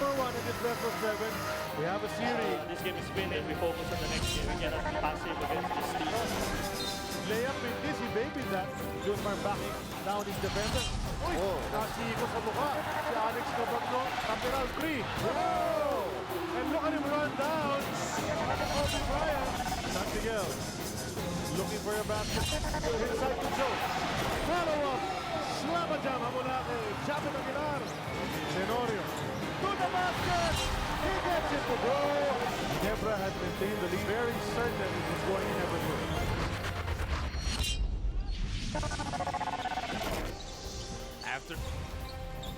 number 1 in this best of 7. We have a series. This game is finished. We focus on the next game. We cannot be passive against this team. Layup with this, he babied that. Junmar backing down his defender. Uy, nasigo sa mukha. Si Alex Cabagno, lateral 3. Whoa! And look at him run down. Kobe Bryant. San Miguel looking for a basket. Inside to Joe. Follow up. Slama jama mula kay Chapin Aguilar. Tenorio to the basket. He gets it to go. Ginebra has maintained the lead. Very certain it was going in every move.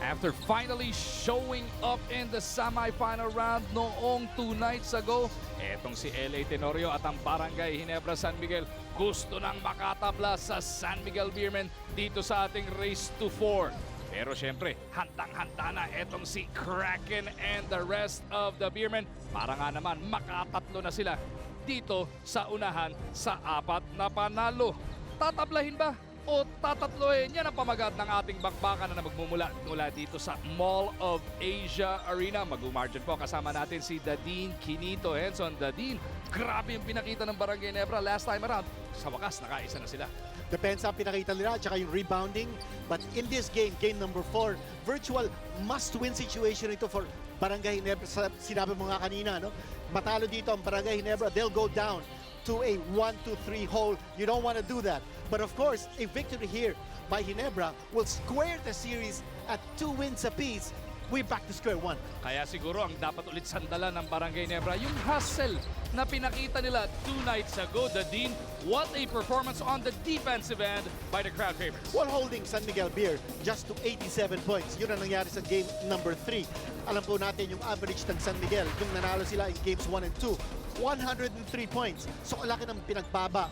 After finally showing up in the semifinal round noong 2 nights ago, etong si LA Tenorio at ang Barangay Ginebra San Miguel gusto nang makatabla sa San Miguel Beermen dito sa ating race to 4. Pero syempre, handang-handa na etong si Kraken and the rest of the Beermen para nga naman makatatlo na sila dito sa unahan sa 4 na panalo. Tatablahin ba o tatatlohin? Yan ang pamagat ng ating bakbakan na magmumula mula dito sa Mall of Asia Arena. Mag-umargin po kasama natin si Dadine Quinito. Henson, Dadine, grabe yung pinakita ng Barangay Ginebra last time around. Sa wakas, nakaisa na sila. Depensa ang pinakita nila, tsaka yung rebounding. But in this game, game number 4, virtual must-win situation ito for Barangay Ginebra. Sinabi mo nga kanina, no? Matalo dito ang Barangay Ginebra, they'll go down to a 1-2-3 hole. You don't want to do that. But of course, a victory here by Ginebra will square the series at 2 wins apiece. We're back to square 1. Kaya siguro ang dapat ulit sandalan ng Barangay Ginebra, yung hustle na pinakita nila 2 nights ago. Dadine, what a performance on the defensive end by the crowd favorites. While holding San Miguel Beer just to 87 points. Yun ang nangyari sa game number 3. Alam po natin yung average ng San Miguel nung nanalo sila in games 1 and 2. 103 points. So laki ng pinagbaba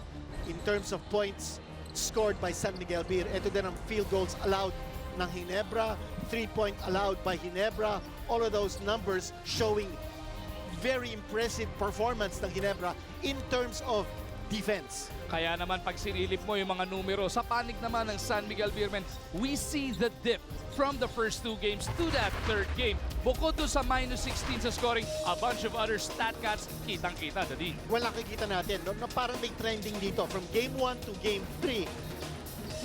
in terms of points scored by San Miguel Beer. Ito din ang field goals allowed ng Ginebra, 3-point allowed by Ginebra. All of those numbers showing very impressive performance ng Ginebra in terms of defense. Kaya naman pag sinilip mo yung mga numero, sa panig naman ng San Miguel Beermen, we see the dip from the first 2 games to that 3rd game. Bukod doon sa -16 sa scoring, a bunch of other stat cats, kitang-kita, Dadine. Well, nakikita natin, no, na parang may trending dito. From game 1 to game 3,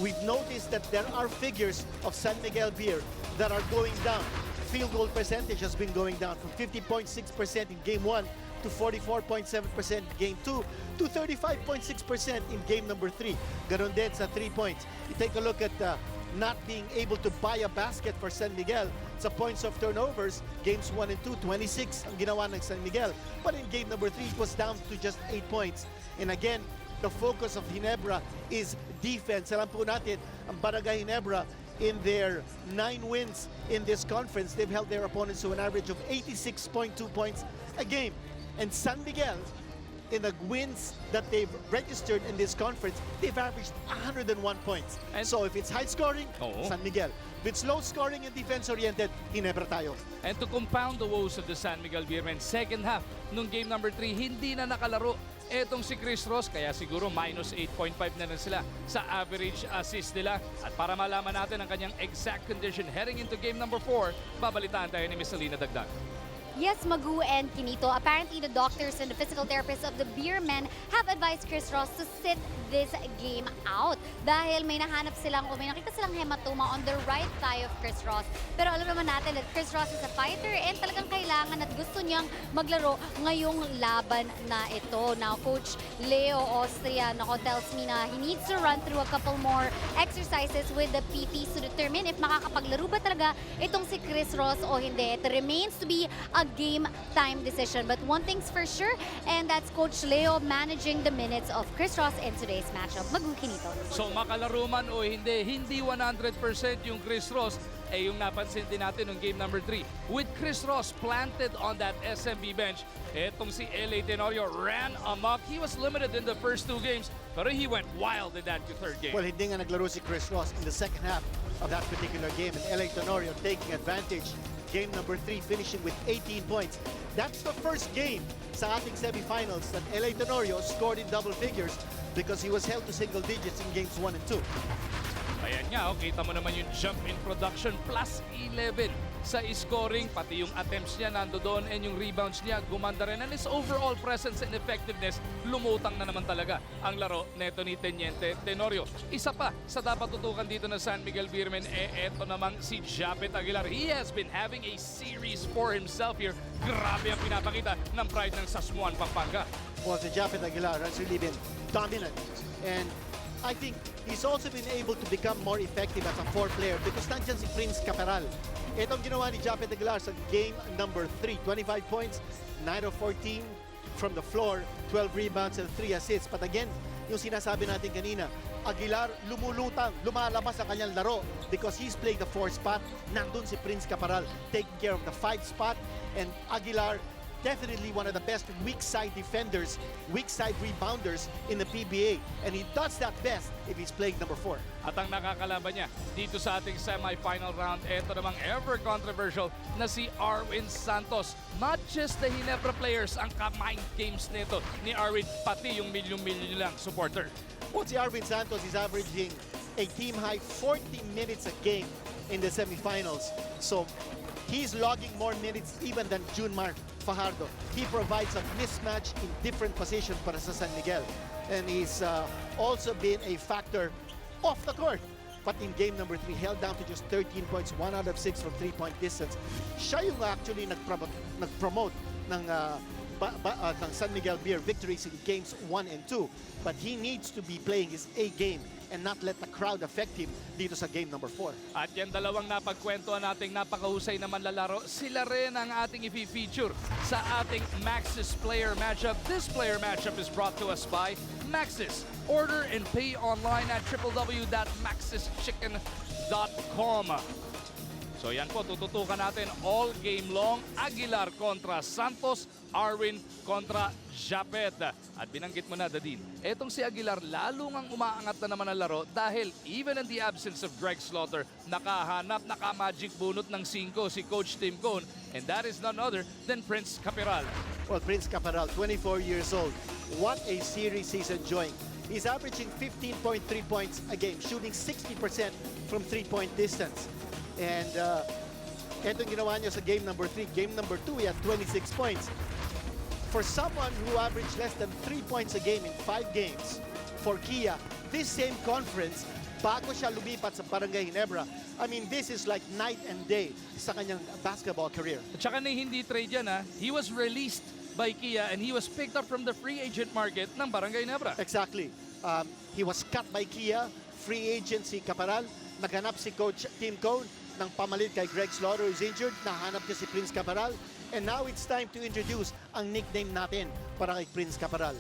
we've noticed that there are figures of San Miguel Beer that are going down. Field goal percentage has been going down from 50.6% in game 1 to 44.7% in game 2 to 35.6% in game number 3. Ganon din sa 3 points. You take a look at not being able to buy a basket for San Miguel. Sa points of turnovers, games 1 and 2, 26 ang ginawa ng San Miguel. But in game number 3, it was down to just 8 points. And again, the focus of Ginebra is defense. Alam po natin, ang Barangay Ginebra, in their 9 wins in this conference, they've held their opponents to an average of 86.2 points a game. And San Miguel, in the wins that they've registered in this conference, they've averaged 101 points. And so if it's high scoring, San Miguel. If it's low scoring and defense-oriented, Ginebra tayo. And to compound the woes of the San Miguel Beermen, second half nung game number 3, hindi na nakalaro etong si Chris Ross, kaya siguro -8.5 na rin sila sa average assist nila. At para malaman natin ang kanyang exact condition heading into game number 4, babalitaan tayo ni Miss Alina Dagdag. Yes, Magu and Quinito. Apparently, the doctors and the physical therapists of the Beermen have advised Chris Ross to sit this game out dahil may nahanap silang o may nakita silang hematoma on the right thigh of Chris Ross. Pero alam naman natin that Chris Ross is a fighter and talagang kailangan at gusto niyang maglaro ngayong laban na ito. Now, Coach Leo Austria tells me na he needs to run through a couple more exercises with the PTs to determine if makakapaglaro ba talaga itong si Chris Ross o hindi. It remains to be a game time decision. But one thing's for sure, and that's Coach Leo managing the minutes of Chris Ross in today's matchup. Magu, Quinito. So makalaro man o hindi 100% yung Chris Ross yung napansin din natin ng game number 3. With Chris Ross planted on that SMB bench, etong si LA Tenorio ran amok. He was limited in the first 2 games, pero he went wild in that 3rd game. Well, hindi nga naglaro si Chris Ross in the second half of that particular game, and LA Tenorio taking advantage. Game number 3 finishing with 18 points. That's the first game sa ating semifinals that LA Tenorio scored in double figures because he was held to single digits in games 1 and 2. Ayan nga, kita mo naman yung jump in production plus 11 sa scoring, pati yung attempts niya nando doon and yung rebounds niya gumanda rin, and his overall presence and effectiveness lumutang na naman talaga ang laro neto ni Teniente Tenorio. Isa pa sa dapat tutukan dito na San Miguel Beermen, eto namang si Japet Aguilar. He has been having a series for himself here. Grabe ang pinapakita ng pride ng Sasmuan, Pampanga. Well, si Japet Aguilar has really been dominant, and I think he's also been able to become more effective as a 4 player because nandiyan si Prince Caperal. Itong ginawa ni Japet Aguilar sa game number 3, 25 points, 9 of 14 from the floor, 12 rebounds and 3 assists. But again, yung sinasabi natin kanina, Aguilar lumulutang, lumalabas ang kanyang laro because he's playing the 4 spot. Nandun si Prince Caperal taking care of the 5 spot, and Aguilar definitely one of the best weak side defenders, weak side rebounders in the PBA, and he does that best if he's playing number 4. At ang nakakalaban niya dito sa ating semi-final round, eto namang ever controversial na si Arwin Santos. Not just the Ginebra players ang ka-mind games nito ni Arwin, pati yung milyon-milyon lang supporter. Well, si Arwin Santos is averaging a team-high 40 minutes a game in the semifinals. So he's logging more minutes even than Junmar Fajardo. He provides a mismatch in different positions para sa San Miguel. And he's also been a factor off the court. But in game number 3, held down to just 13 points, 1 out of 6 from 3-point distance. Siya yung actually nag-promote ng San Miguel Beer victories in games 1 and 2. But he needs to be playing his A game and not let the crowd affect him dito sa game number 4. At yan dalawang napagkwentuhan nating napakahusay na manlalaro, sila rin ang ating i-feature sa ating Maxis player matchup. This player matchup is brought to us by Maxis. Order and pay online at www.maxischicken.com. So yan po, tututukan natin all game long. Aguilar kontra Santos, Arwin kontra Japet. At binanggit mo na, Dadin, etong si Aguilar lalo ngang umaangat na naman ang laro dahil even in the absence of Greg Slaughter, naka-magic bunot ng 5 si Coach Tim Cone, and that is none other than Prince Caperal. Well, Prince Caperal, 24 years old. What a series he's enjoying. He's averaging 15.3 points a game, shooting 60% from 3-point distance. And etong ginawa niya sa game number 3. Game number 2, he had 26 points. For someone who averaged less than 3 points a game in 5 games, for Kia, this same conference, bago siya lumipat sa Barangay Ginebra, I mean, this is like night and day sa kanyang basketball career. At saka na hindi trade yan, ha? He was released by Kia and he was picked up from the free agent market ng Barangay Ginebra. Exactly. He was cut by Kia, free agent si Caperal, naghanap si Coach Tim Cone ng pamalit kay Greg Slaughter who's injured, nahanap niya si Prince Caperal, and now it's time to introduce ang nickname natin para kay Prince Caperal.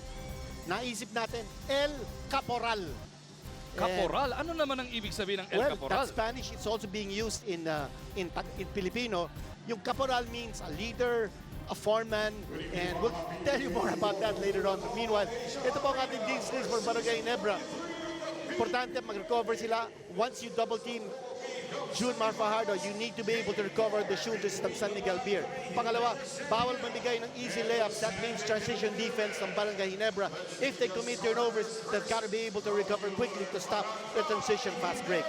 Naisip natin, El Caporal. Caporal? Ano naman ang ibig sabihin ng El Well, Caporal? that's Spanish. It's also being used in Filipino. Yung caporal means a leader, a foreman, and we'll tell you more about that later on. But meanwhile, ito po ang ating Dean's List for Barangay Ginebra. Importante mag-recover sila. Once you double-team Junmar Fajardo, you need to be able to recover the shooters ng San Miguel Beer. Pangalawa, bawal mamigay ng easy layups. That means transition defense ng Barangay Ginebra. If they commit turnovers, they've got to be able to recover quickly to stop the transition fast break.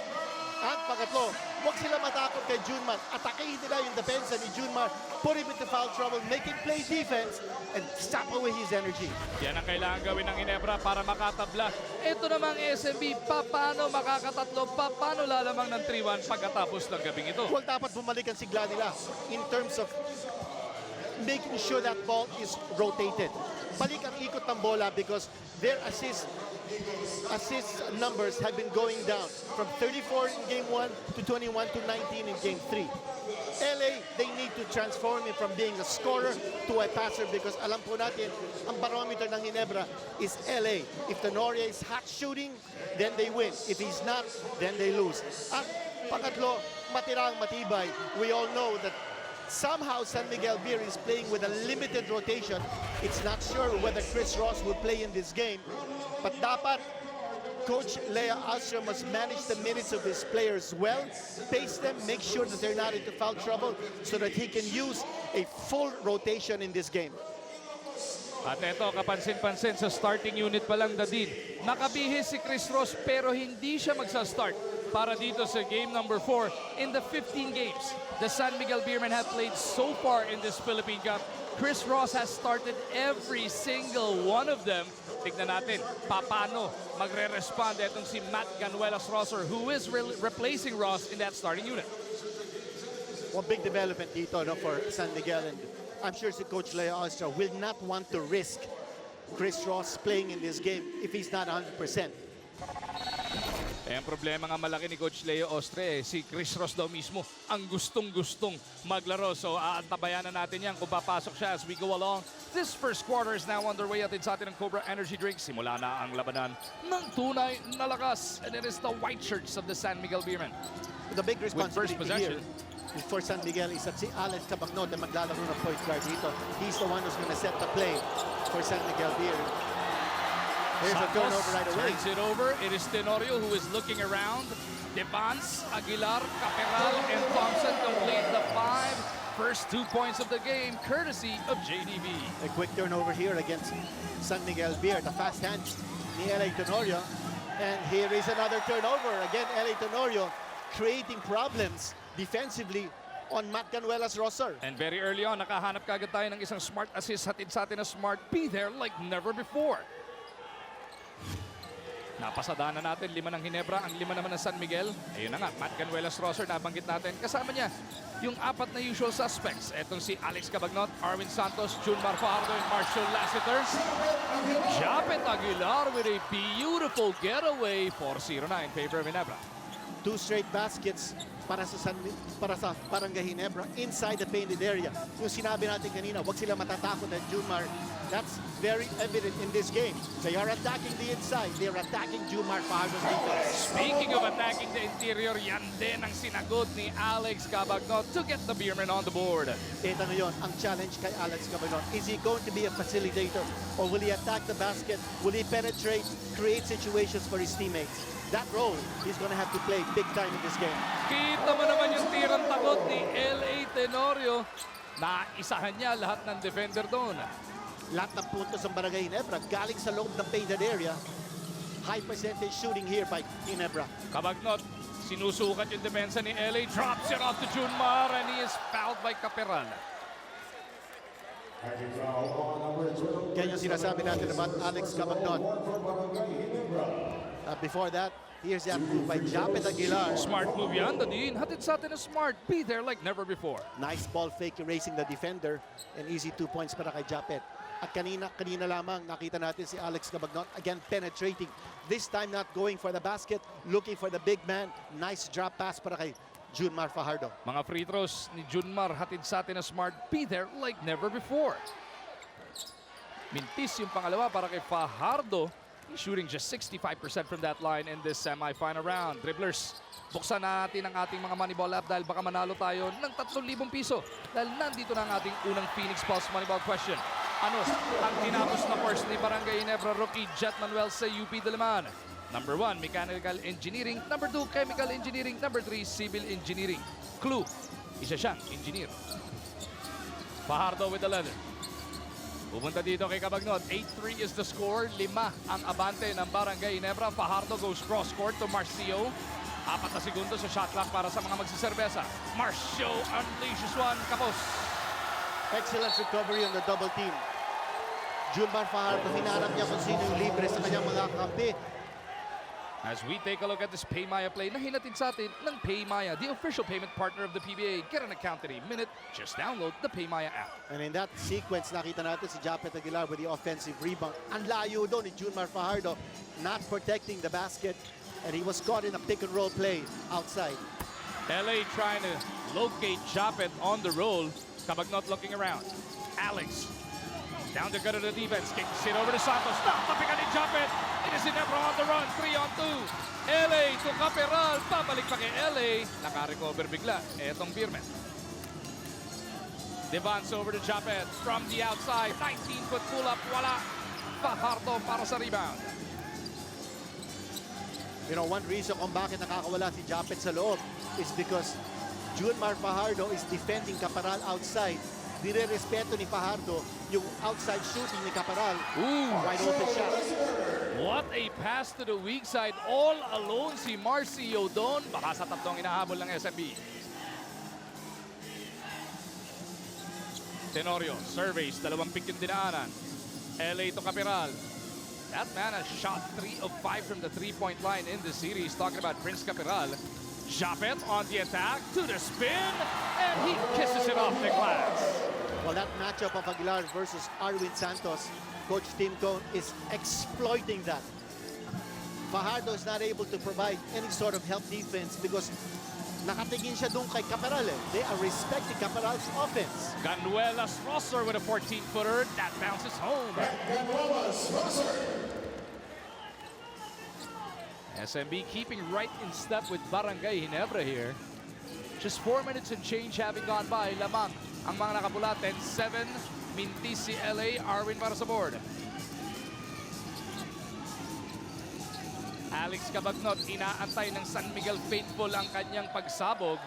At pangatlo, huwag sila matakot kay Junmar. Atakehin nila yung depensa ni Junmar. Put him into foul trouble, make him play defense, and stop away his energy. Yan ang kailangan gawin ng Ginebra para makatabla. Ito namang SMB, paano makakatatlo, paano lalamang ng 3-1 pagkatapos ng gabing ito? Well, dapat bumalik ang sigla nila in terms of making sure that ball is rotated. Balik ang ikot ng bola because their assist numbers have been going down from 34 in game 1 to 21 to 19 in game 3. LA, they need to transform him from being a scorer to a passer because alam po natin, ang barometer ng Ginebra is LA. If Tenorio is hot shooting, then they win. If he's not, then they lose. At pangatlo, matirang matibay. We all know that somehow San Miguel Beer is playing with a limited rotation. It's not sure whether Chris Ross will play in this game. But dapat Coach Lea Alstrom must manage the minutes of his players well, pace them, make sure that they're not into foul trouble so that he can use a full rotation in this game. At eto, kapansin-pansin sa starting unit pa lang, Dadin. Nakabihis si Chris Ross pero hindi siya magsa-start para dito sa game number 4. In the 15 games the San Miguel Beermen have played so far in this Philippine Cup, Chris Ross has started every single one of them. Tignan natin paano magre-respond itong si Matt Ganuelas-Rosser, who is replacing Ross in that starting unit. One big development dito for San Miguel, and I'm sure si Coach Leo Ostra will not want to risk Chris Ross playing in this game if he's not 100%. Ang problema nga malaki ni Coach Leo Ostre, si Chris Ross daw mismo ang gustong-gustong maglaro. So aantabayan na natin yan kung papasok siya as we go along. This first quarter is now underway at sa atin ng Cobra Energy Drink. Simula na ang labanan ng tunay na lakas. And it is the white shirts of the San Miguel Beermen. The big With first responsibility possession. here for San Miguel is that si Alex Cabacnod na maglalaro ng point guard dito. He's the one who's going to set the play for San Miguel Beer. Here's a turnover right away. Turns it over. It is Tenorio who is looking around. Devans, Aguilar, Caperal, and Thompson complete the 5 first 2 points of the game, courtesy of JDB. A quick turnover here against San Miguel Beer. The fast hands ni L.A. Tenorio. And here is another turnover. Again, L.A. Tenorio creating problems defensively on Matt Ganuelas-Rosser. And very early on, nakahanap kagad tayo ng isang smart assist, hatid sa atin na smart. Be there like never before. Napasadaan na natin, 5 ng Ginebra, ang 5 naman ng San Miguel. Ayun na nga, Matt Ganuelas-Rosser, nabanggit natin. Kasama niya yung 4 na usual suspects. Etong si Alex Cabagnot, Arwin Santos, Junmar Fajardo, and Marshall Lassiter. Japet Aguilar with a beautiful getaway, 4-0 na in favor of Ginebra. 2 straight baskets para sa Barangay Ginebra inside the painted area. Yung sinabi natin kanina, wag sila matatakot at Junmar. That's very evident in this game. They are attacking the inside. They are attacking Junmar Fajardo's defense. Speaking of attacking the interior, yan din ang sinagot ni Alex Cabagnot to get the Beermen on the board. Ito na yun, ang challenge kay Alex Cabagnot. Is he going to be a facilitator or will he attack the basket? Will he penetrate, create situations for his teammates? That role he's going to have to play big time in this game. Kita mo naman yung tirang takot ni L.A. Tenorio. Naisahan niya lahat ng defender doon. Lahat ng puntos ng Barangay Ginebra galing sa loob ng painted area. High percentage shooting here by Ginebra. Cabagnot, sinusukat yung depensa ni L.A. Drops it off to Junmar and he is fouled by Caperal. Kaya yung sinasabi natin about Alex Cabagnot. Before that, here's that move by Japet Aguilar. Smart move yan, Dadin. Hatid sa atin na smart. Be there like never before. Nice ball fake erasing the defender. And easy 2 points para kay Japet. At kanina lamang nakita natin si Alex Cabagnot again penetrating. This time not going for the basket, looking for the big man. Nice drop pass para kay Junmar Fajardo. Mga free throws ni Junmar hatid sa atin na smart. Be there like never before. Mintis yung pangalawa para kay Fajardo. He's shooting just 65% from that line in this semi-final round. Dribblers, buksan natin ang ating mga Moneyball app dahil baka manalo tayo ng 3,000 piso. Dahil nandito na ang ating unang Phoenix Pulse Moneyball question. Ano ang tinapos na course ni Barangay Ginebra rookie Jet Manuel sa UP Diliman? Number 1, Mechanical Engineering. Number 2, Chemical Engineering. Number 3, Civil Engineering. Clue, isa siyang engineer. Fajardo with the leather. Pupunta dito kay Cabagnot. 8-3 is the score. 5 ang abante ng Barangay Ginebra. Fajardo goes cross-court to Marcio. 4 na segundo sa shot clock para sa mga magsiserbesa. Marcio unleashes one. Kapos. Excellent recovery on the double team. Junmar Fajardo, hinanap niya kung sino yung libre sa kanyang mga kampi. As we take a look at this PayMaya play na hinatid sa atin ng PayMaya, the official payment partner of the PBA. Get an account in a minute. Just download the PayMaya app. And in that sequence, nakita natin si Japet Aguilar with the offensive rebound. Ang layo doon ni Junmar Fajardo, not protecting the basket. And he was caught in a pick and roll play outside. LA trying to locate Japet on the roll. Cabagnot looking around. Alex down the gut of the defense. Kicks it over to Santos. Stop the pick on Japet. It is Ginebra on the run. 3-on-2. LA to Caperal. Pabalik pa kay LA. Naka-recover bigla. Etong Beermen. Devans over to Japet from the outside. 19-foot pull-up. Wala. Fajardo para sa rebound. You know, one reason kung bakit nakakawala si Japet sa loob is because Junmar Fajardo is defending Caperal outside. Dire-respeto ni Fajardo yung outside shooting ni Caparal. Ooh. Wide open shot. What a pass to the weak side. All alone si Marcio doon. Baka sa tatlong inahabol ng SMB. Tenorio surveys, dalawang pick yung dinaanan. LA to Capiral. That man has shot 3 of 5 from the three-point line in the series. Talking about Prince Capiral. Japet on the attack to the spin, and he kisses it off the glass. Well, that matchup of Aguilar versus Arwin Santos, Coach Tim Cone is exploiting that. Fajardo is not able to provide any sort of help defense because nakatingin siya doon kay Caparal. They are respecting Caparal's offense. Ganuelas Rosser with a 14-footer. That bounces home. SMB keeping right in step with Barangay Ginebra here. Just 4 minutes and change having gone by. Lamang ang mga nakapula. 10-7. Mintis si LA. Arwin para sa board. Alex Cabagnot, inaantay ng San Miguel faithful ang kanyang pagsabog.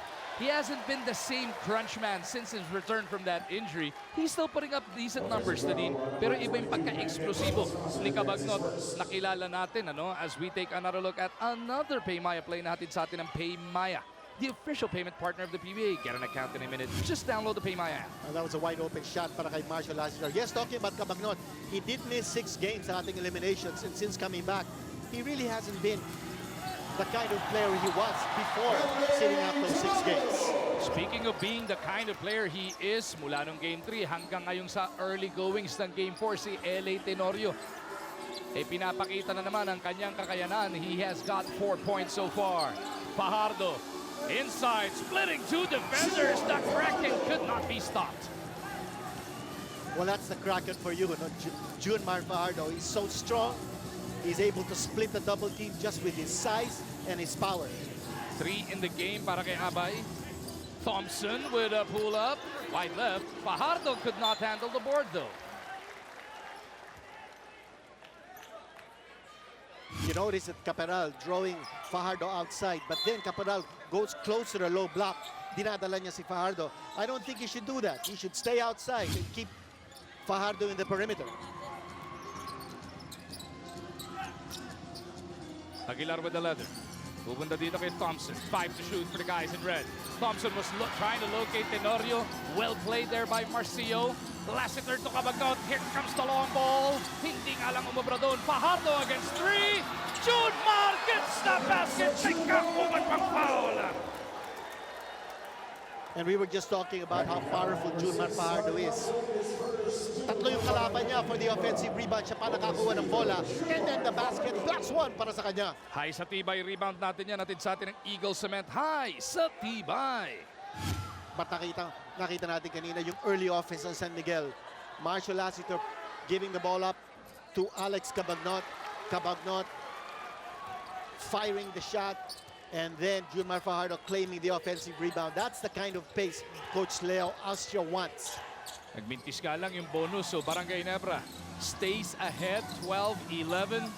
He hasn't been the same crunch man since his return from that injury. He's still putting up decent numbers na din. Pero iba yung pagka-eksplosibo ni Cabagnot. Nakilala natin as we take another look at another Paymaya play natin sa atin ng Paymaya, the official payment partner of the PBA. Get an account in a minute. Just download the Paymaya app. That was a wide open shot para kay Marshall last year. Yes, talking about Cabagnot, he did miss 6 games sa ating eliminations, and since coming back, he really hasn't been the kind of player he was before sitting out those 6 games. Speaking of being the kind of player he is, mula nung Game 3 hanggang ngayong sa early goings ng Game 4, si LA Tenorio, pinapakita na naman ang kanyang kakayanan. He has got 4 points so far. Fajardo, inside, splitting 2 defenders. The Kraken could not be stopped. Well, that's the Kraken for you. Junmar Fajardo, he's so strong. He's able to split the double team just with his size and his power. 3 in the game para kay Abay. Thompson with a pull up. Wide left. Fajardo could not handle the board though. You notice that Caparal drawing Fajardo outside, but then Caparal goes closer to a low block. Dinadala niya si Fajardo. I don't think he should do that. He should stay outside and keep Fajardo in the perimeter. Aguilar with the leather. Pupunta dito kay Thompson. 5 to shoot for the guys in red. Thompson was trying to locate Tenorio. Well played there by Marcio. Lassiter to Cabagnot. Here comes the long ball. Hindi nga lang umubra doon. Fajardo against 3. Junmar gets the basket. Tingkang pang foul. And we were just talking about how powerful Junmar Fajardo is. Tatlo yung kalaban niya for the offensive rebound. Siya pa nakakuha ng bola. And then the basket, plus 1 para sa kanya. High sa tibay. Rebound natin yan. Natin sa atin ng Eagle Cement. High sa tibay. But nakita natin kanina yung early offense ng San Miguel. Marshall Lassiter giving the ball up to Alex Cabagnot. Cabagnot firing the shot. And then Junmar Fajardo claiming the offensive rebound. That's the kind of pace Coach Leo Austria wants. Nagmintis ka lang yung bonus. So Barangay Ginebra stays ahead 12-11.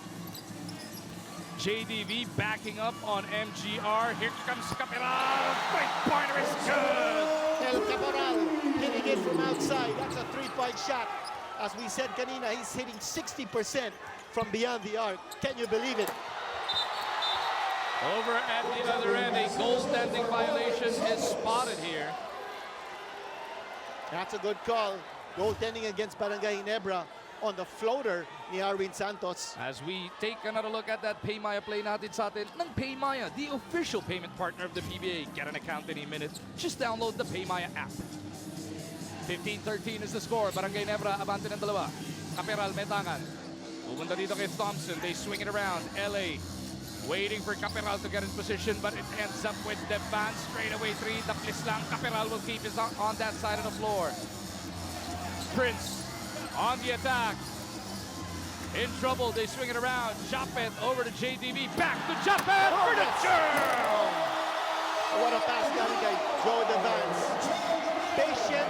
JDV backing up on MGR. Here comes Capiral. Three-pointer is good. El Caporal hitting it from outside. That's a 3-point shot. As we said kanina, he's hitting 60% from beyond the arc. Can you believe it? Over at the other end, a goaltending violation is spotted here. That's a good call. Goaltending against Barangay Ginebra on the floater ni Arwin Santos. As we take another look at that Paymaya play natin sa atin ng Paymaya, the official payment partner of the PBA. Get an account in a minute. Just download the Paymaya app. 15-13 is the score. Barangay Ginebra, abante ng 2. Capiral, metangan. Pupunta dito kay Thompson. They swing it around. LA waiting for Capiral to get in position, but it ends up with the van straightaway 3. Taplis lang. Capiral will keep his on that side of the floor. Prince on the attack. In trouble, they swing it around. Japet over to JDV. Back to Japet for the turn. What a pass galing kay Joe Devance. Patient,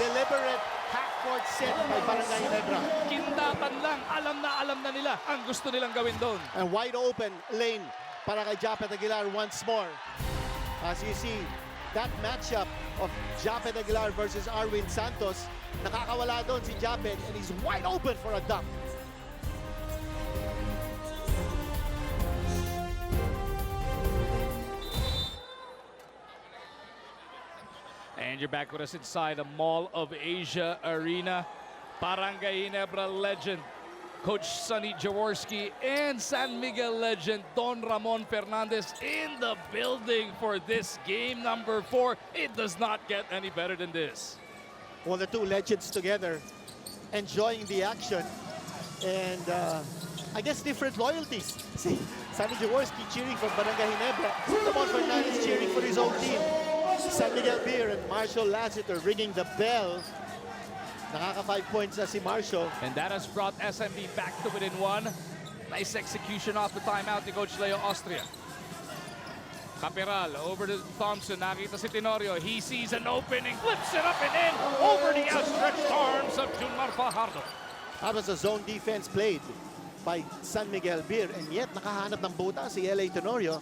deliberate, half-court set by Barangay Ginebra. Kindatan lang. Alam na nila ang gusto nilang gawin doon. And wide open lane para kay Japet Aguilar once more. As you see, that matchup of Japet Aguilar versus Arwin Santos. Nakakawala doon si Japet and he's wide open for a dunk. And you're back with us inside the Mall of Asia Arena. Barangay Ginebra legend Coach Sonny Jaworski and San Miguel legend Don Ramon Fernandez in the building for this game number 4. It does not get any better than this. Well, the two legends together enjoying the action, and I guess different loyalties. See, Sonny Jaworski cheering for Barangay Ginebra, Ramon Fernandez cheering for his own team. San Miguel Beer and Marshall Lassiter ringing the bell. Nakaka 5 points na si Marshall. And that has brought SMB back to within 1. Nice execution off the timeout ni Coach Leo Austria. Capiral over to Thompson. Nakita si Tenorio. He sees an opening, flips it up and in over the outstretched arms of Junmar Fajardo. That was a zone defense played by San Miguel Beer, and yet nakahanap ng buta si LA Tenorio.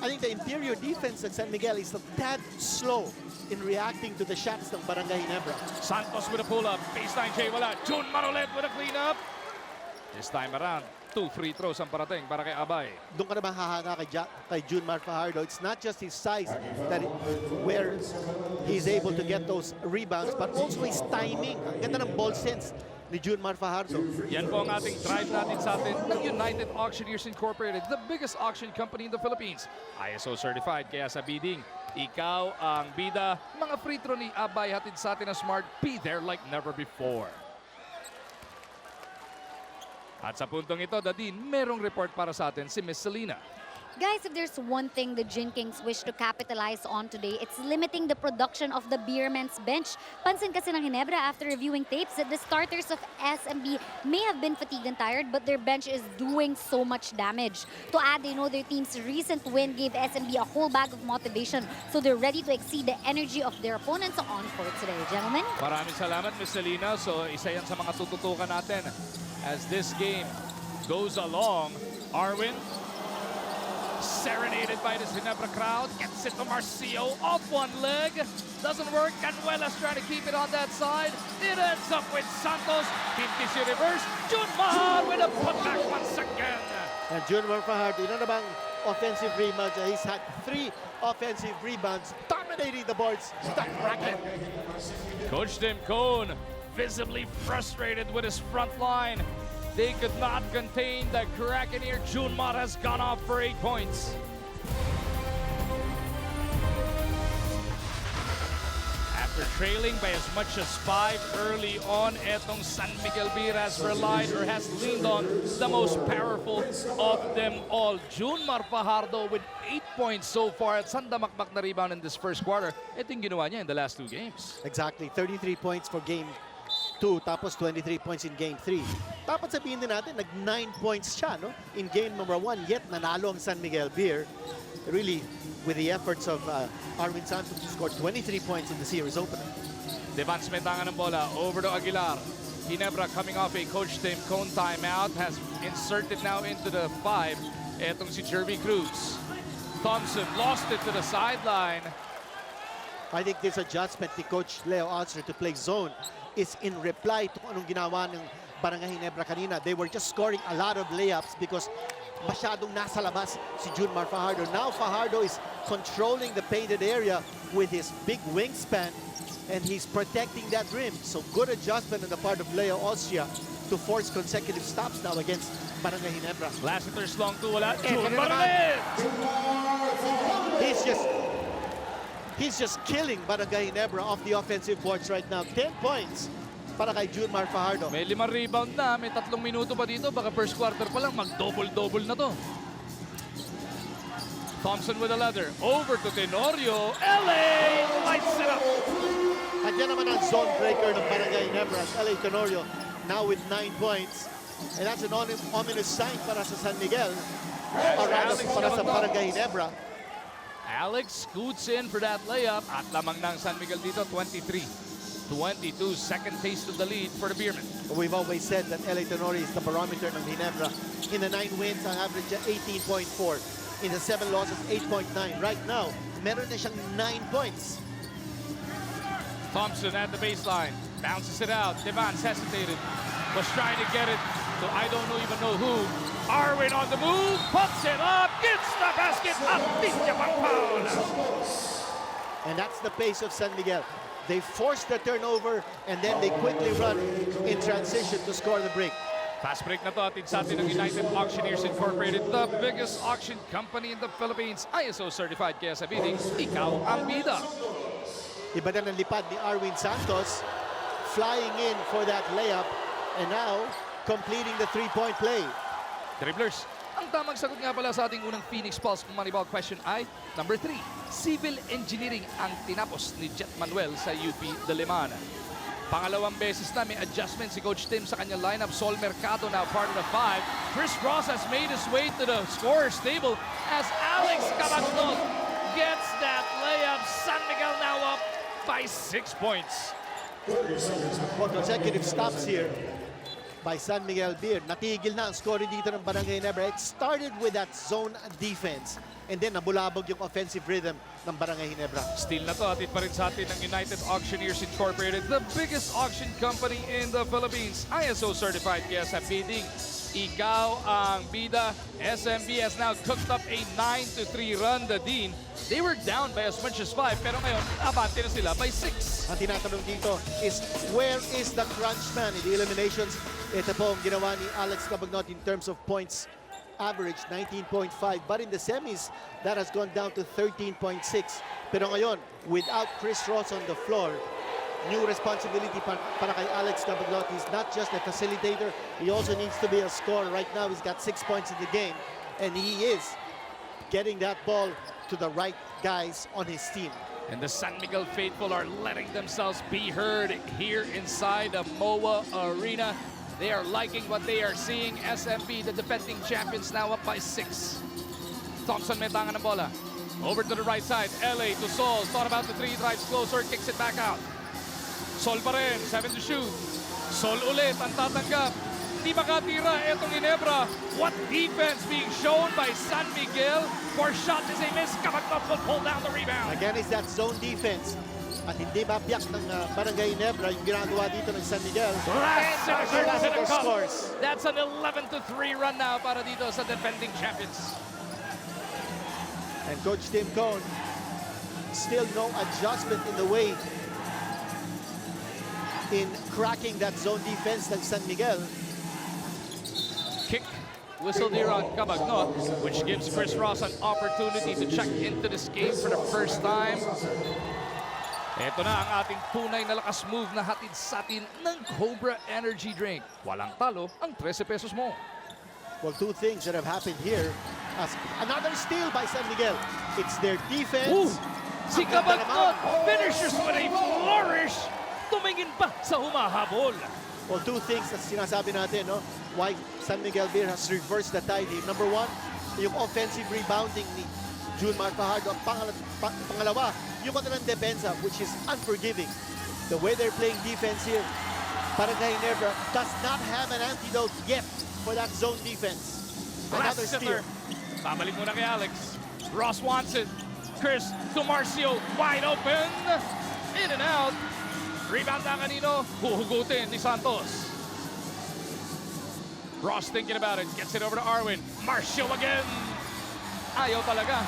I think the interior defense at San Miguel is a tad slow in reacting to the shots ng Barangay Ginebra. Santos with a pull-up. Baseline Jay wala. Junmar ulit with a clean-up. This time around, 2 free throws ang parating para kay Abay. Doon ka naman hahanga kay Junmar Fajardo. It's not just his size where he's able to get those rebounds, but also his timing. Ang ganda ng ball sense ni Junmar Fajardo. Yan po ang ating drive natin sa atin ng United Auctioneers Incorporated, the biggest auction company in the Philippines. ISO certified, kaya sa bidding, ikaw ang bida. Mga free throw ni Abay hatid sa atin na Smart. Be there like never before. At sa puntong ito, Dadin, merong report para sa atin si Miss Selena. Guys, if there's one thing the Gin Kings wish to capitalize on today, it's limiting the production of the Beermen's bench. Pansin kasi ng Ginebra after reviewing tapes that the starters of SMB may have been fatigued and tired, but their bench is doing so much damage. To add, they know their team's recent win gave SMB a whole bag of motivation, so they're ready to exceed the energy of their opponents on court today. Gentlemen? Maraming salamat, Miss Selena. So, isa yan sa mga tututukan natin as this game goes along. Arwin, serenaded by the Ginebra crowd, gets it to Marcio off one leg. Doesn't work. Canuelas trying to keep it on that side. It ends up with Santos. Kintisi reverse. Junmar with a putback once again. And Junmar Fajardo, ilan na bang offensive rebounds? He's had 3 offensive rebounds, dominating the boards. Stuck bracket. Coach Tim Cone visibly frustrated with his front line. They could not contain the Krakeneer. Junmar has gone off for 8 points. After trailing by as much as 5 early on, etong San Miguel Beer has relied or has leaned on the most powerful of them all. Junmar Fajardo with 8 points so far at sandamakmak na rebound in this first quarter. Ito yung ginawa niya in the last 2 games. Exactly, 33 points for game 2, tapos 23 points in game 3. Dapat sabihin din natin, nag-9 points siya, no? In game number 1, yet nanalo ang San Miguel Beer. Really, with the efforts of Arwin Santos, who scored 23 points in the series opener. Devance Mentangan ng bola, over to Aguilar. Ginebra coming off a Coach Tim Cone timeout, has inserted now into the 5. Etong si Jervy Cruz. Thompson lost it to the sideline. I think this adjustment ni Coach Leo Austria to play zone is in reply to anong ginawa ng Barangay Ginebra kanina. They were just scoring a lot of layups because masyadong nasa labas si Junmar Fajardo. Now Fajardo is controlling the painted area with his big wingspan, and he's protecting that rim. So good adjustment on the part of Leo Austria to force consecutive stops now against Barangay Ginebra. Lassiter's long 2, wala. Ito na Junmar naman. ulit! He's just killing Barangay Ginebra off the offensive boards right now. 10 points para kay Junmar Fajardo. May 5 rebound na, may 3 minuto pa dito. Baka first quarter pa lang, mag-double-double na to. Thompson with a leather. Over to Tenorio. LA lights it up. At yan naman ang zone breaker ng Barangay Ginebra. LA Tenorio now with 9 points. And that's an ominous sign para sa San Miguel. Or rather, para sa Barangay Ginebra. Alex scoots in for that layup. At lamang ng San Miguel dito, 23-22. Second taste of the lead for the Beermen. We've always said that LA Tenorio is the barometer ng Ginebra. In the 9 wins, ang average 18.4. In the 7 losses, 8.9. Right now, meron na siyang 9 points. Thompson at the baseline. Bounces it out. Devans hesitated. Was trying to get it to even know who. Arwin on the move. Puts it up. Gets the basket. At Linya pang foul. And that's the pace of San Miguel. They force the turnover and then they quickly run in transition to score the break. Fast break na to atid sa atin ng United Auctioneers Incorporated, the biggest auction company in the Philippines. ISO certified kaya sabihin, ikaw ang bida. Iba na ng lipad ni Arwin Santos, flying in for that layup and now completing the three-point play. Dribblers. Ang tamang sagot nga pala sa ating unang Phoenix Pulse Moneyball question ay number 3. Civil Engineering ang tinapos ni Jet Manuel sa UP Diliman. Pangalawang beses na may adjustment si Coach Tim sa kanyang lineup. Sol Mercado now part of the 5. Chris Ross has made his way to the scorer's table as Alex Cabagnon gets that layup. San Miguel now up by 6 points. Consecutive stops here by San Miguel Beer. Natigil na ang scoring dito ng Barangay Ginebra. It started with that zone defense and then nabulabog yung offensive rhythm ng Barangay Ginebra. Still na to, atid pa rin sa atin ng United Auctioneers Incorporated, the biggest auction company in the Philippines. ISO certified kaya sa bidding, ikaw ang bida. SMB has now cooked up a 9-3 run. The Dean, they were down by as much as 5 pero ngayon, abante na sila by 6. Ang tinatanong dito is, where is the crunch man in the eliminations? Ito po ang ginawa ni Alex Cabagnon in terms of points average, 19.5. But in the semis, that has gone down to 13.6. Pero ngayon, without Chris Ross on the floor, new responsibility para kay Alex Cabagnon. He's not just a facilitator, he also needs to be a scorer. Right now, he's got 6 points in the game, and he is getting that ball to the right guys on his team. And the San Miguel faithful are letting themselves be heard here inside the MOA Arena. They are liking what they are seeing. SMB, the defending champions, now up by 6. Thompson may tangan ng bola. Over to the right side. LA to Sol. Thought about the 3, drives closer, kicks it back out. Sol pa rin, 7 to shoot. Sol ulit ang tatanggap. Di makatira etong Ginebra. What defense being shown by San Miguel? For shot is a miss. Cabagnon will pull down the rebound. Again, is that zone defense. At hindi mabiyak ng Barangay Ginebra yung ginagawa dito ng San Miguel. Classical scores. That's an 11-3 run now para dito sa defending champions. And Coach Tim Cone, still no adjustment in the way in cracking that zone defense ng San Miguel. Kick whistled here on Cabagnon, which gives Chris Ross an opportunity to check into this game for the first time. Ito na ang ating tunay na lakas move na hatid sa atin ng Cobra Energy Drink. Walang talo ang 13 pesos mo. Well, two things that have happened here. As another steal by San Miguel. It's their defense. Ooh, si Ang ganda Cabagnon naman. finishes with a flourish. Tumingin pa sa humahabol. Well, two things na sinasabi natin, no? Why San Miguel Beer has reversed the tide here. Number 1, yung offensive rebounding ni Junmar Fajardo. Pangalawa, yung kanilang depensa, which is unforgiving. The way they're playing defense here, Barangay Ginebra does not have an antidote yet for that zone defense. Another steal. Babalik muna kay Alex. Ross wants it. Chris to Marcio, wide open. In and out. Rebound na kanino. Huhugutin ni Santos. Ross thinking about it. Gets it over to Arwin. Marcio again. Ayaw talaga.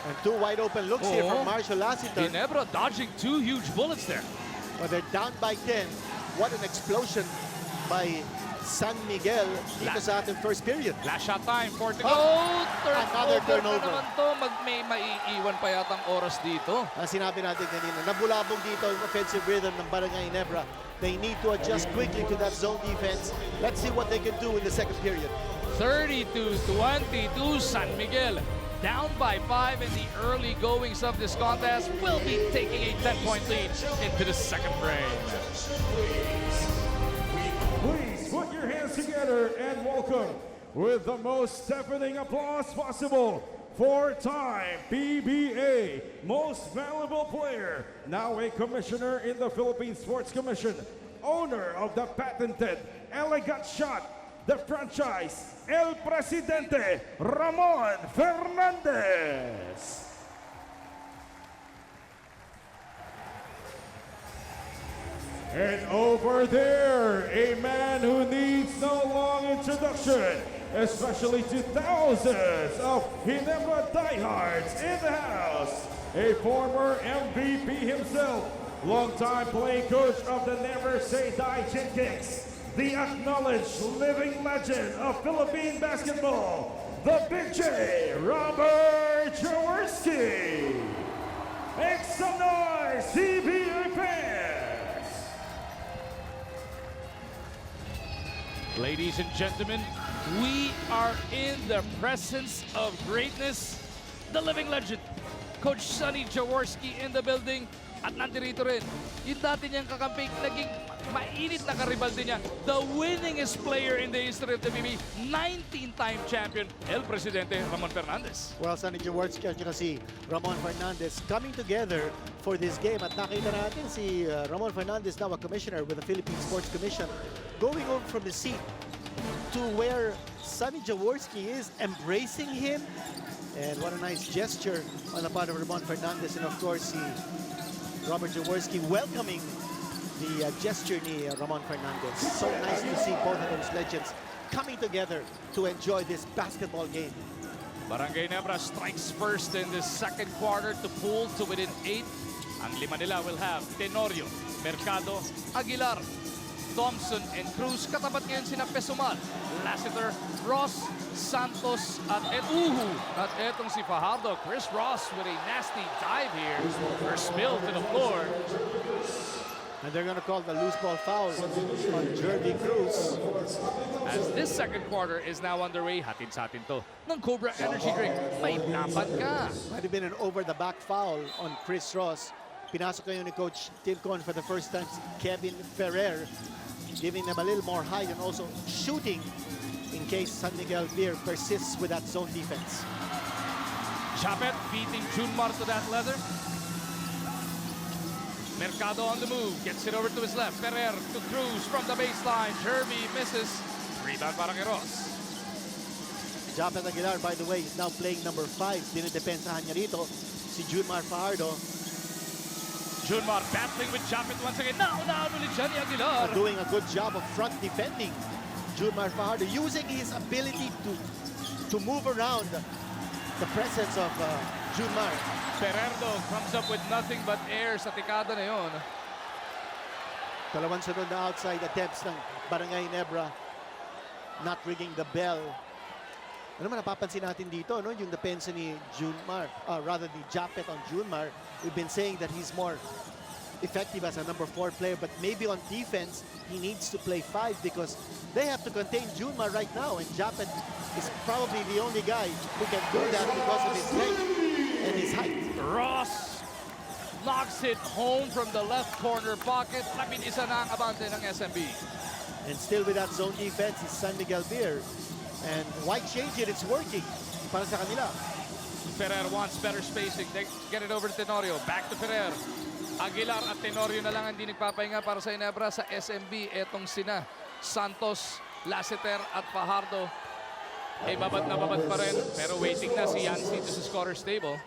And two wide open looks here from Marshall Lassiter. Ginebra dodging 2 huge bullets there. But they're down by 10. What an explosion by San Miguel dito sa ating first period. Last shot time, 4 to go. Another turnover. Na naman to. May maiiwan pa yatang oras dito. Ang sinabi natin kanina, nabulabog dito yung offensive rhythm ng Barangay Ginebra. They need to adjust quickly to that zone defense. Let's see what they can do in the second period. 32-22 San Miguel. Down by 5 in the early goings of this contest. Will be taking a 10-point lead into the second frame. Please put your hands together and welcome with the most deafening applause possible. 4-time PBA Most Valuable Player, now a commissioner in the Philippine Sports Commission, owner of the patented Elegant Shot, the franchise El Presidente Ramon Fernandez. And over there, a man who needs no long introduction, especially to thousands of Ginebra diehards in the house, a former MVP himself, longtime playing coach of the Never Say Die Chin Kicks, the acknowledged living legend of Philippine basketball, the Big J, Robert Jaworski. Make some noise, PBA fans! Ladies and gentlemen, we are in the presence of greatness. The living legend, Coach Sonny Jaworski in the building. At nandirito rin, yung dati niyang kakampi, naging mainit na karibal din niya. The winningest player in the history of the PBA, 19-time champion, El Presidente Ramon Fernandez. Well, Sonny Jaworski at saka si Ramon Fernandez coming together for this game. At nakita natin si Ramon Fernandez, now a commissioner with the Philippine Sports Commission, going over from the seat to where Sonny Jaworski is, embracing him. And what a nice gesture on the part of Ramon Fernandez. And of course, si Robert Jaworski welcoming the gesture ni Ramon Fernandez. So nice to see both of those legends coming together to enjoy this basketball game. Barangay Ginebra strikes first in the second quarter to pull to within 8. Ang lima nila will have Tenorio, Mercado, Aguilar, Thompson, and Cruz. Katapat ngayon sina Pesumal, Lassiter, Ross, Santos, at Uhu. At etong si Fajardo, Chris Ross with a nasty dive here. First spill to the floor. And they're going to call the loose ball foul on Jeremy Cruz. As this second quarter is now underway, hatid sa atin to ng Cobra Energy Drink. May laban ka. Might have been an over-the-back foul on Chris Ross. Pinasok kayo ni Coach Tim Con for the first time, Kevin Ferrer, giving them a little more height and also shooting in case San Miguel Beer persists with that zone defense. Chapet beating Junmar to that leather. Mercado on the move, gets it over to his left. Ferrer to Cruz from the baseline. Jeremy misses. Rebound para kay Ross. Japet Aguilar, by the way, is now playing number 5. Dinidepensahan niya rito si Junmar Fajardo. Junmar battling with Chapet once again. Now ulit siya ni Aguilar. Doing a good job of front defending. Junmar Fajardo using his ability to move around the presence of Junmar. Ferrerdo comes up with nothing but air sa tikada na yon. Dalawang sunod na outside attempts ng Barangay Ginebra. Not ringing the bell. Ano man napapansin natin dito, no? Yung depensa ni Junmar, rather the Japet on Junmar. We've been saying that he's more effective as a number 4 player, but maybe on defense, he needs to play 5 because they have to contain Junmar right now, and Japet is probably the only guy who can do that because of his length and his height. Ross knocks it home from the left corner pocket. Lapit isa na ang abante ng SMB. And still with that zone defense is San Miguel Beer. And why change it? It's working para sa kanila. Ferrer wants better spacing. They get it over to Tenorio. Back to Ferrer. Aguilar at Tenorio na lang hindi nagpapahinga para sa Ginebra. Sa SMB, etong sina Santos, Lassiter at Fajardo. Eh, babad na babad pa rin. Pero waiting na si Yancy to sa scorer's table.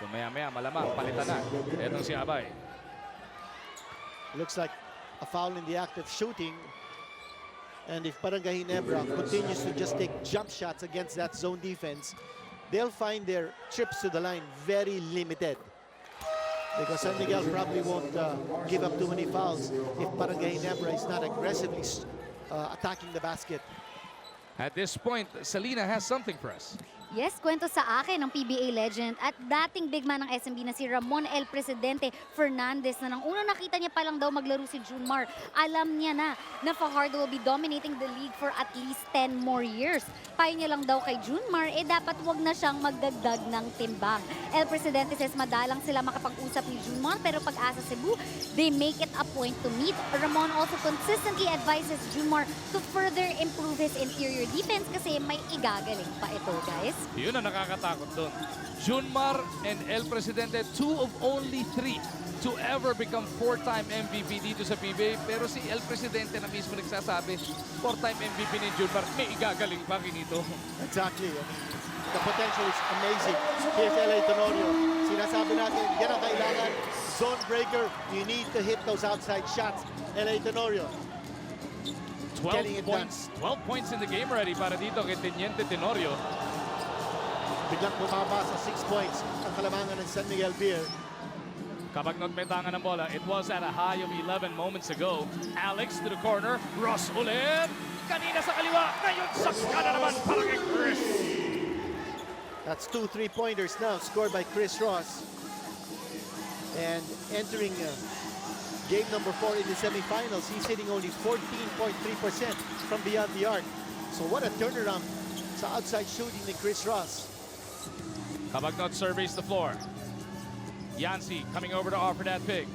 So maya-maya, malamang, palitan na. Etong si Abay. Looks like a foul in the act of shooting. And if Barangay Ginebra continues to just take jump shots against that zone defense, they'll find their trips to the line very limited. Because San Miguel probably won't give up too many fouls if Barangay Ginebra is not aggressively attacking the basket. At this point, Salina has something for us. Yes, kwento sa akin ng PBA legend at dating big man ng SMB na si Ramon El Presidente Fernandez na nang una nakita niya pa lang daw maglaro si Junmar, alam niya na Fajardo will be dominating the league for at least 10 more years. Payo niya lang daw kay Junmar, dapat wag na siyang magdagdag ng timbang. El Presidente says madalang sila makapag-usap ni Junmar pero pag-asa Cebu, they make it a point to meet. Ramon also consistently advises Junmar to further improve his interior defense kasi may igagaling pa ito, guys. Yun ang nakakatakot doon. Junmar and El Presidente, 2 of only 3 to ever become 4-time MVP dito sa PBA. Pero si El Presidente na mismo nagsasabi, 4-time MVP ni Junmar, may igagaling pa kinito. Exactly. I mean, the potential is amazing. Here's LA Tenorio. Sinasabi natin, yan ang kailangan. Zone breaker, you need to hit those outside shots. LA Tenorio. 12 points in the game already para dito kay Teniente Tenorio. Biglang bumaba sa 6 points ang kalamangan ng San Miguel Beer. Kabagnot may tangan ng bola. It was at a high of 11 moments ago. Alex to the corner. Ross ulit. Kanina sa kaliwa. Ngayon sa kanan naman para kay Chris. That's 2 3-pointers now scored by Chris Ross. And entering game number 4 in the semifinals, he's hitting only 14.3% from beyond the arc. So what a turnaround sa outside shooting ni Chris Ross. Kabagnot surveys the floor. Yancy coming over to offer that pick.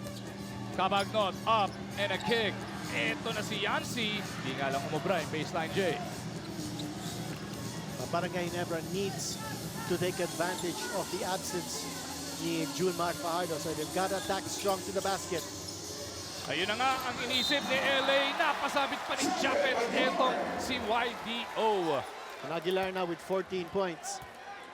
Kabagnot up and a kick. Ito na si Yancy. Hindi nga lang umubra yung baseline J. Barangay Ginebra needs to take advantage of the absence ni Junmar Fajardo. So they've got to attack strong to the basket. Ayun na nga ang inisip ni LA. Napasabit pa ni Japet. Etong si YDO. And Aguilar now with 14 points.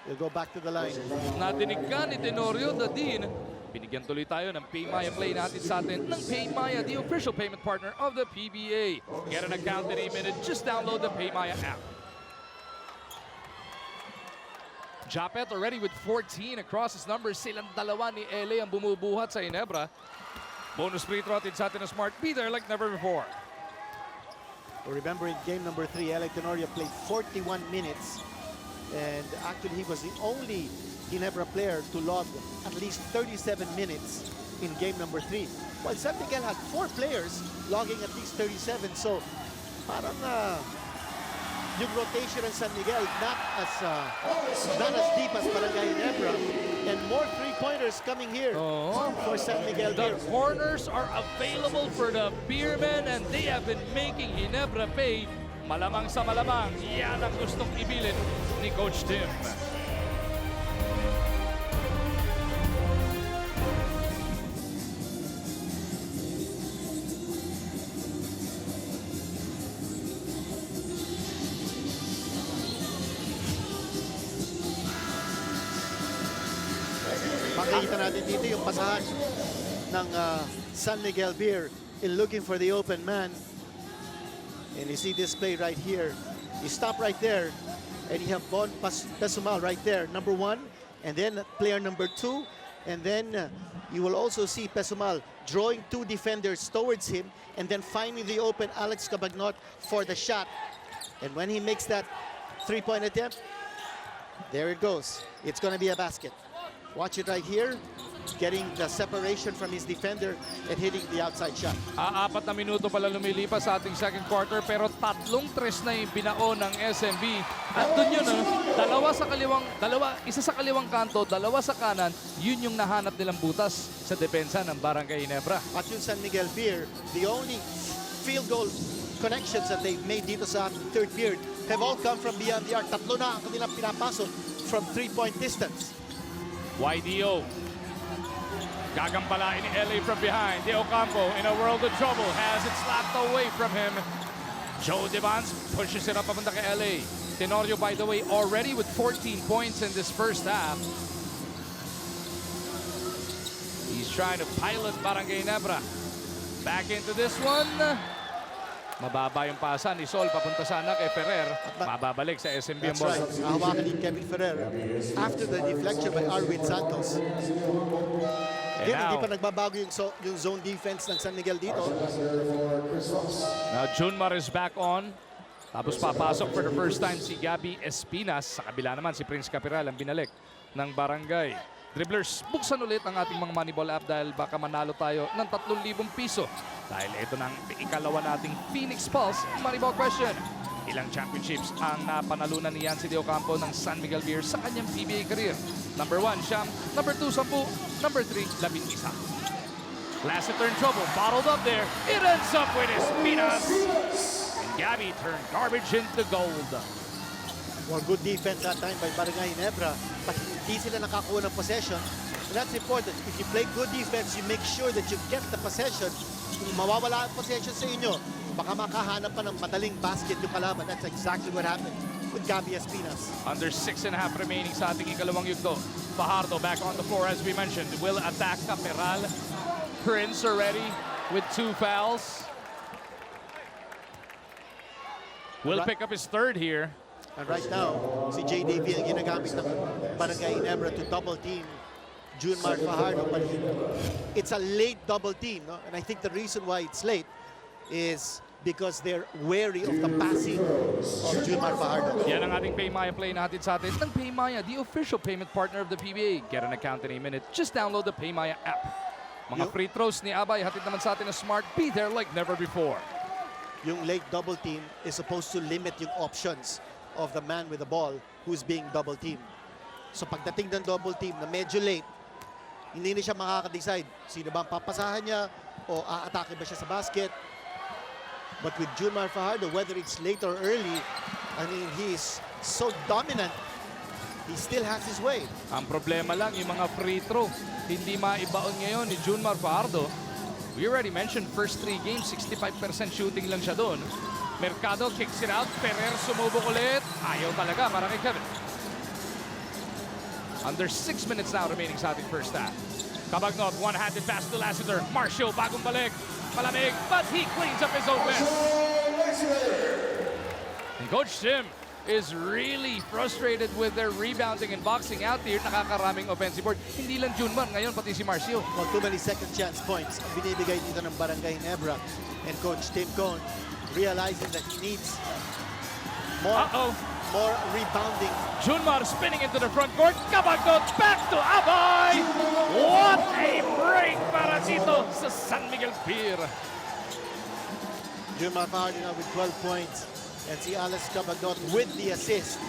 He'll go back to the line. Nadinig ka ni Tenorio Dadin. Binigyan tuloy tayo ng Paymaya play natin sa atin ng Paymaya, the official payment partner of the PBA. Get an account in a minute. Just download the Paymaya app. Japet already with 14 across his numbers. Silang dalawa ni LA ang bumubuhat sa Ginebra. Bonus free throw atin sa atin na Smart. Be there like never before. Remember in game number 3, LA Tenorio played 41 minutes. And actually, he was the only Ginebra player to log at least 37 minutes in game number 3. While San Miguel had 4 players logging at least 37. So, parang yung rotation ng San Miguel not as deep as Barangay Ginebra. And more 3-pointers coming here for San Miguel The Beer. corners are available for the Beermen and they have been making Ginebra pay. Malamang sa malamang, yan ang gustong ibilin ni Coach Tim. Makikita natin dito yung pasahan ng San Miguel Beer in looking for the open man. And you see this play right here. You stop right there, and you have Bon Pesumal right there, number 1, and then player number 2, and then you will also see Pesumal drawing 2 defenders towards him, and then finding the open Alex Cabagnot for the shot. And when he makes that 3-point attempt, there it goes. It's going to be a basket. Watch it right here. Getting the separation from his defender and hitting the outside shot. 4 na minuto pala lumilipas sa ating second quarter pero 3 tres na yung binao ng SMB. At doon yun, isa sa kaliwang kanto, 2 sa kanan, yun yung nahanap nilang butas sa depensa ng Barangay Ginebra. At yung San Miguel Beer, the only field goal connections that they've made dito sa third period have all come from beyond the arc. 3 na ang kanilang pinapasok from 3-point distance. YDO. Gagampalain ni LA from behind. De Ocampo in a world of trouble has it slapped away from him. Joe Devans pushes it up papunta kay LA. Tenorio, by the way, already with 14 points in this first half. He's trying to pilot Barangay Ginebra. Back into this one. Mababa yung pasa ni Sol papunta sana kay Ferrer. Mababalik sa SMB ang That's ball. right. Nahawakan ni Kevin Ferrer after the deflection by Arwin Santos. Hindi pa nagbabago yung zone defense ng San Miguel dito. Now Junmar is back on. Tapos papasok for the first time si Gabby Espinas. Sa kabila naman si Prince Capiral ang binalik ng Barangay. Dribblers, buksan ulit ang ating mga Moneyball app dahil baka manalo tayo ng 3,000 piso. Dahil ito ng ikalawa nating Phoenix Pulse Moneyball question. Ilang championships ang napanalunan ni Yancy De Ocampo ng San Miguel Beer sa kanyang PBA career? Number 1, Siyam. Number 2, 10. Number 3, 11. Last turn trouble, bottled up there. It ends up with Espinas. And Gabby turned garbage into gold. Well, good defense that time by Barangay Ginebra, but hindi sila nakakuha ng possession. And that's important. If you play good defense, you make sure that you get the possession. Kung mawawala ang possession sa inyo, baka makahanap pa ng madaling basket yung kalaban. That's exactly what happened with Gabby Espinas. Under 6.5 remaining sa ating ikalawang yugto. Fajardo back on the floor as we mentioned. Will attack Caperal. Prince already with 2 fouls. Will pick up his third here. And right now, si JDB ang ginagamit ng Barangay Ginebra to double team Junmar Fajardo. But it's a late double team, no? And I think the reason why it's late is because they're wary of the passing of Junmar Fajardo. Yan ang ating Paymaya play natin sa atin ng Paymaya, the official payment partner of the PBA. Get an account in a minute. Just download the Paymaya app. Mga free throws ni Abay, hatid naman sa atin na smart. Be there like never before. Yung late double team is supposed to limit yung options of the man with the ball who's being double teamed. So pagdating ng double team na medyo late, hindi na siya makaka-decide sino ba ang papasahan niya o aatake ba siya sa basket. But with Junmar Fajardo, whether it's late or early, I mean, he's so dominant. He still has his way. Ang problema lang, yung mga free throw, hindi maibaon ngayon ni Junmar Fajardo. We already mentioned first 3 games, 65% shooting lang siya doon. Mercado kicks it out. Ferrer sumubok ulit. Ayaw talaga para kay Kevin. Under 6 minutes now remaining sa ating first half. Cabagnot, one-handed pass to Lassiter. Marcio, bagong balik. Malamig, but he cleans up his own mess. And Coach Tim is really frustrated with their rebounding and boxing out here. Nakakaraming offensive board. Hindi lang Junmar, ngayon pati si Marcio. Well, too many second chance points ang binibigay dito ng Barangay Ginebra. And Coach Tim Cone realizing that he needs more rebounding. Junmar spinning into the front court. Cabagnot back to Abay. What a break para dito sa San Miguel Beer. Junmar Fajardo now with 12 points. And si Alex Cabagnot with the assist.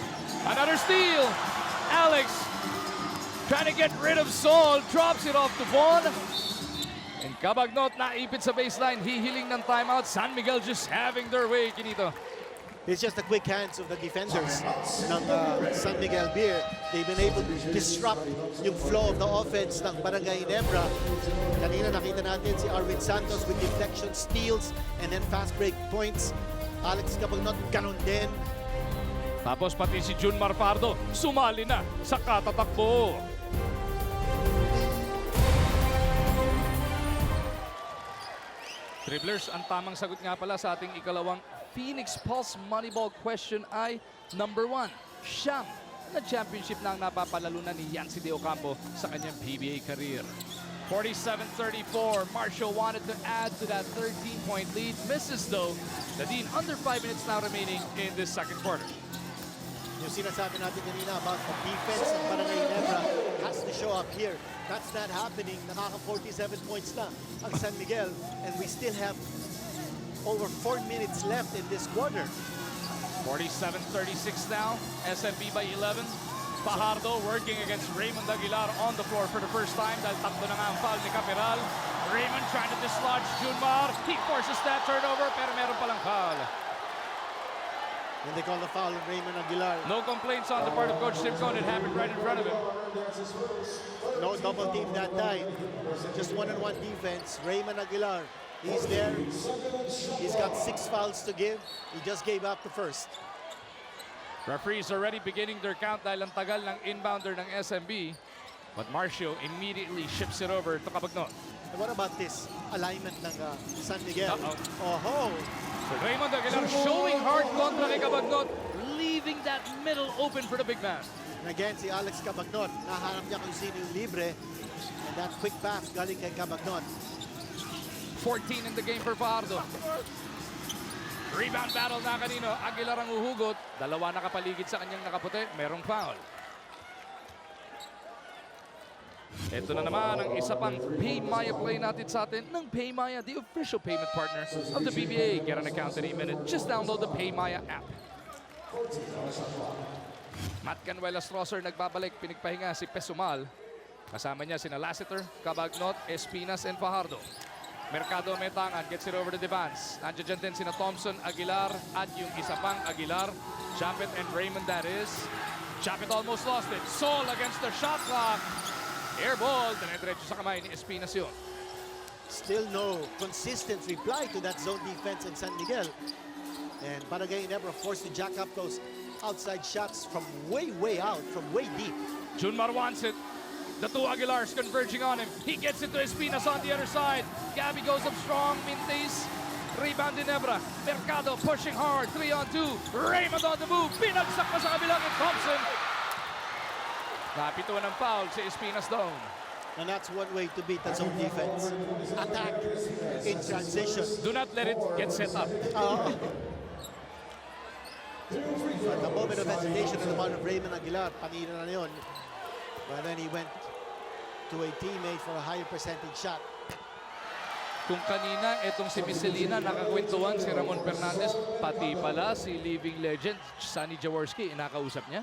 Another steal. Alex trying to get rid of Saul. Drops it off to Vaughn. And Cabagnot naipit sa baseline. Hihiling ng timeout. San Miguel just having their way, Kinito. It's just the quick hands of the defenders ng San Miguel Beer. They've been able to disrupt yung flow of the offense ng Barangay Ginebra. Kanina nakita natin si Arwin Santos with deflection, steals, and then fast break points. Alex Cabagnot, ganon din. Tapos pati si Junmar Fajardo sumali na sa katatakbo. Dribblers, ang tamang sagot nga pala sa ating ikalawang Phoenix Pulse Moneyball question ay number 1. Siyam na championship na ang napapalalunan ni Yancy De Ocampo sa kanyang PBA career. 47-34. Marshall wanted to add to that 13-point lead. Misses though. Nadine under 5 minutes now remaining in this second quarter. Yung sinasabi natin kanina about the defense ng Barangay Ginebra has to show up here. That's not happening. Nakaka-47 points na ang San Miguel. And we still have over 4 minutes left in this quarter. 47-36 now. SMB by 11. Fajardo working against Raymond Aguilar on the floor for the first time dahil takbo na nga ang foul ni Caperal. Raymond trying to dislodge Junmar. He forces that turnover pero meron palang foul. When they call the foul on Raymond Aguilar. No complaints on the part of Coach Tim Cone. It happened right in front of him. No double team that time. Just one-on-one defense. Raymond Aguilar, he's there. He's got 6 fouls to give. He just gave up the first. Referees already beginning their count dahil ang tagal ng inbounder ng SMB. But Marcio immediately ships it over to Cabagnot. And what about this alignment ng San Miguel? Uh-oh. So Raymond Aguilar showing hard kontra kay Cabagnot, leaving that middle open for the big man. And again, si Alex Cabagnot, nahanap niya kung sino yung libre. And that quick pass galing kay Cabagnot. 14 in the game for Fajardo. Rebound battle na kanino. Aguilar ang uhugot. Dalawa nakapaligid sa kanyang nakaputi. Merong foul. Ito na naman ang isa pang Paymaya play natin sa atin ng Paymaya, the official payment partner of the PBA. Get an account in a minute. Just download the Paymaya app. Matt Canuelas-Rosser nagbabalik. Pinigpahinga si Pesumal. Kasama niya sina Lassiter, Cabagnot, Espinas, and Fajardo. Mercado may tangan, gets it over to Devance. Nandiyan dyan din sina Thompson, Aguilar, at yung isa pang Aguilar. Japet and Raymond, that is. Japet almost lost it. Sol against the shot clock. Air ball, dinediretso sa kamay ni Espinas yun. Still no consistent reply to that zone defense in San Miguel. And Barangay Ginebra forced to jack up those outside shots from way out, from way deep. Junmar wants it. The two Aguilars converging on him. He gets it to Espinas on the other side. Gabby goes up strong. Mintes. Rebound Ginebra. Mercado pushing hard. 3-on-2. Raymond on the move. Pinagsak pa sa kabilang at Thompson. Napituan ng foul si Espinas down. And that's one way to beat the zone defense. Attack in transition. Do not let it get set up. At the moment of hesitation on the part of Raymond Aguilar, panina na yun. But then he went to a teammate for a higher percentage shot. Kung kanina, itong si Michelina, nakakwentuhan si Ramon Fernandez, pati pala si living legend, Sonny Jaworski, inakausap niya.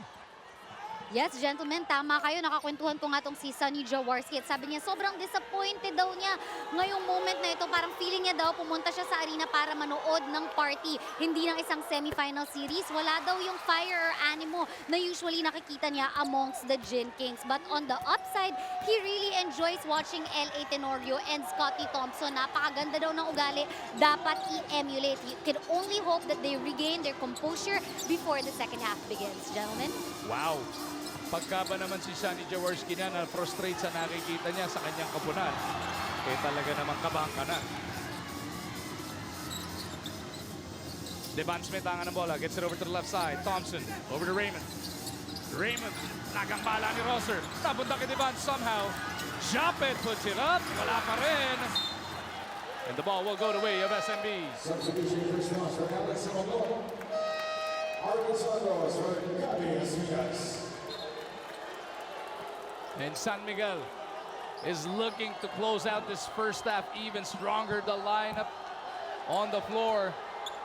Yes, gentlemen, tama kayo. Nakakwentuhan ko nga itong si Sonny Jaworski at sabi niya sobrang disappointed daw niya ngayong moment na ito. Parang feeling niya daw pumunta siya sa arena para manood ng party. Hindi ng isang semifinal series. Wala daw yung fire or animo na usually nakikita niya amongst the Gin Kings. But on the upside, he really enjoys watching L.A. Tenorio and Scottie Thompson. Napakaganda daw ng ugali. Dapat i-emulate. You can only hope that they regain their composure before the second half begins. Gentlemen? Wow! Pagka ba naman si Sonny Jaworski na na-frustrate sa nakikita niya sa kanyang kapunan, eh talaga namang kabangka na. Devance may tangan ng bola, gets it over to the left side. Thompson, over to Raymond. Raymond, nagambala ni Rosser. Napunta kay Devance somehow. Japet puts it up, wala pa rin. And the ball will go the way of SMB. And San Miguel is looking to close out this first half even stronger. The lineup on the floor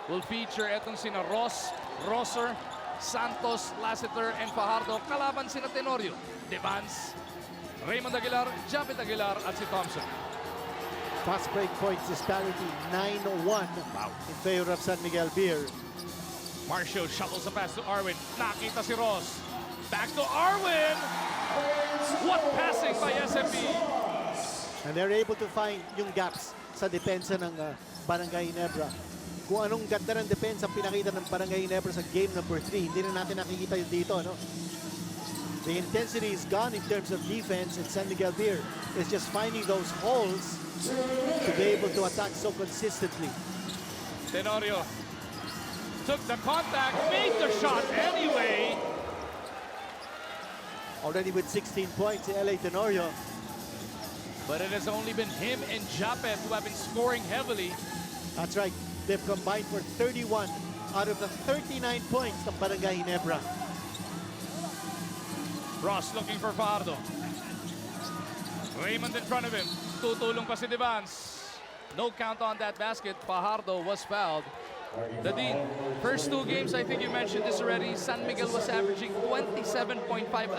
will feature etong sina Ross, Rosser, Santos, Lassiter, and Fajardo. Kalaban sina Tenorio, Devance, Raymond Aguilar, Japet Aguilar, at si Thompson. Fast break points disparity 9-1 in favor of San Miguel Beer. Marcio shuttles the pass to Arwin. Nakita si Ross. Back to Arwin. What passing by SMB. And they're able to find yung gaps sa depensa ng Barangay Ginebra. Kung anong ganda ng depensa ang pinakita ng Barangay Ginebra sa game number 3, hindi na natin nakikita yun dito, no? The intensity is gone in terms of defense, and San Miguel Beer is just finding those holes to be able to attack so consistently. Tenorio took the contact, made the shot anyway. Already with 16 points, L.A. Tenorio. But it has only been him and Japet who have been scoring heavily. That's right. They've combined for 31 out of the 39 points ng Barangay Ginebra. Ross looking for Fajardo. Raymond in front of him. Tutulong pa si Devance. No count on that basket. Fajardo was fouled. The Dean, first two games, I think you mentioned this already, San Miguel was averaging 27.5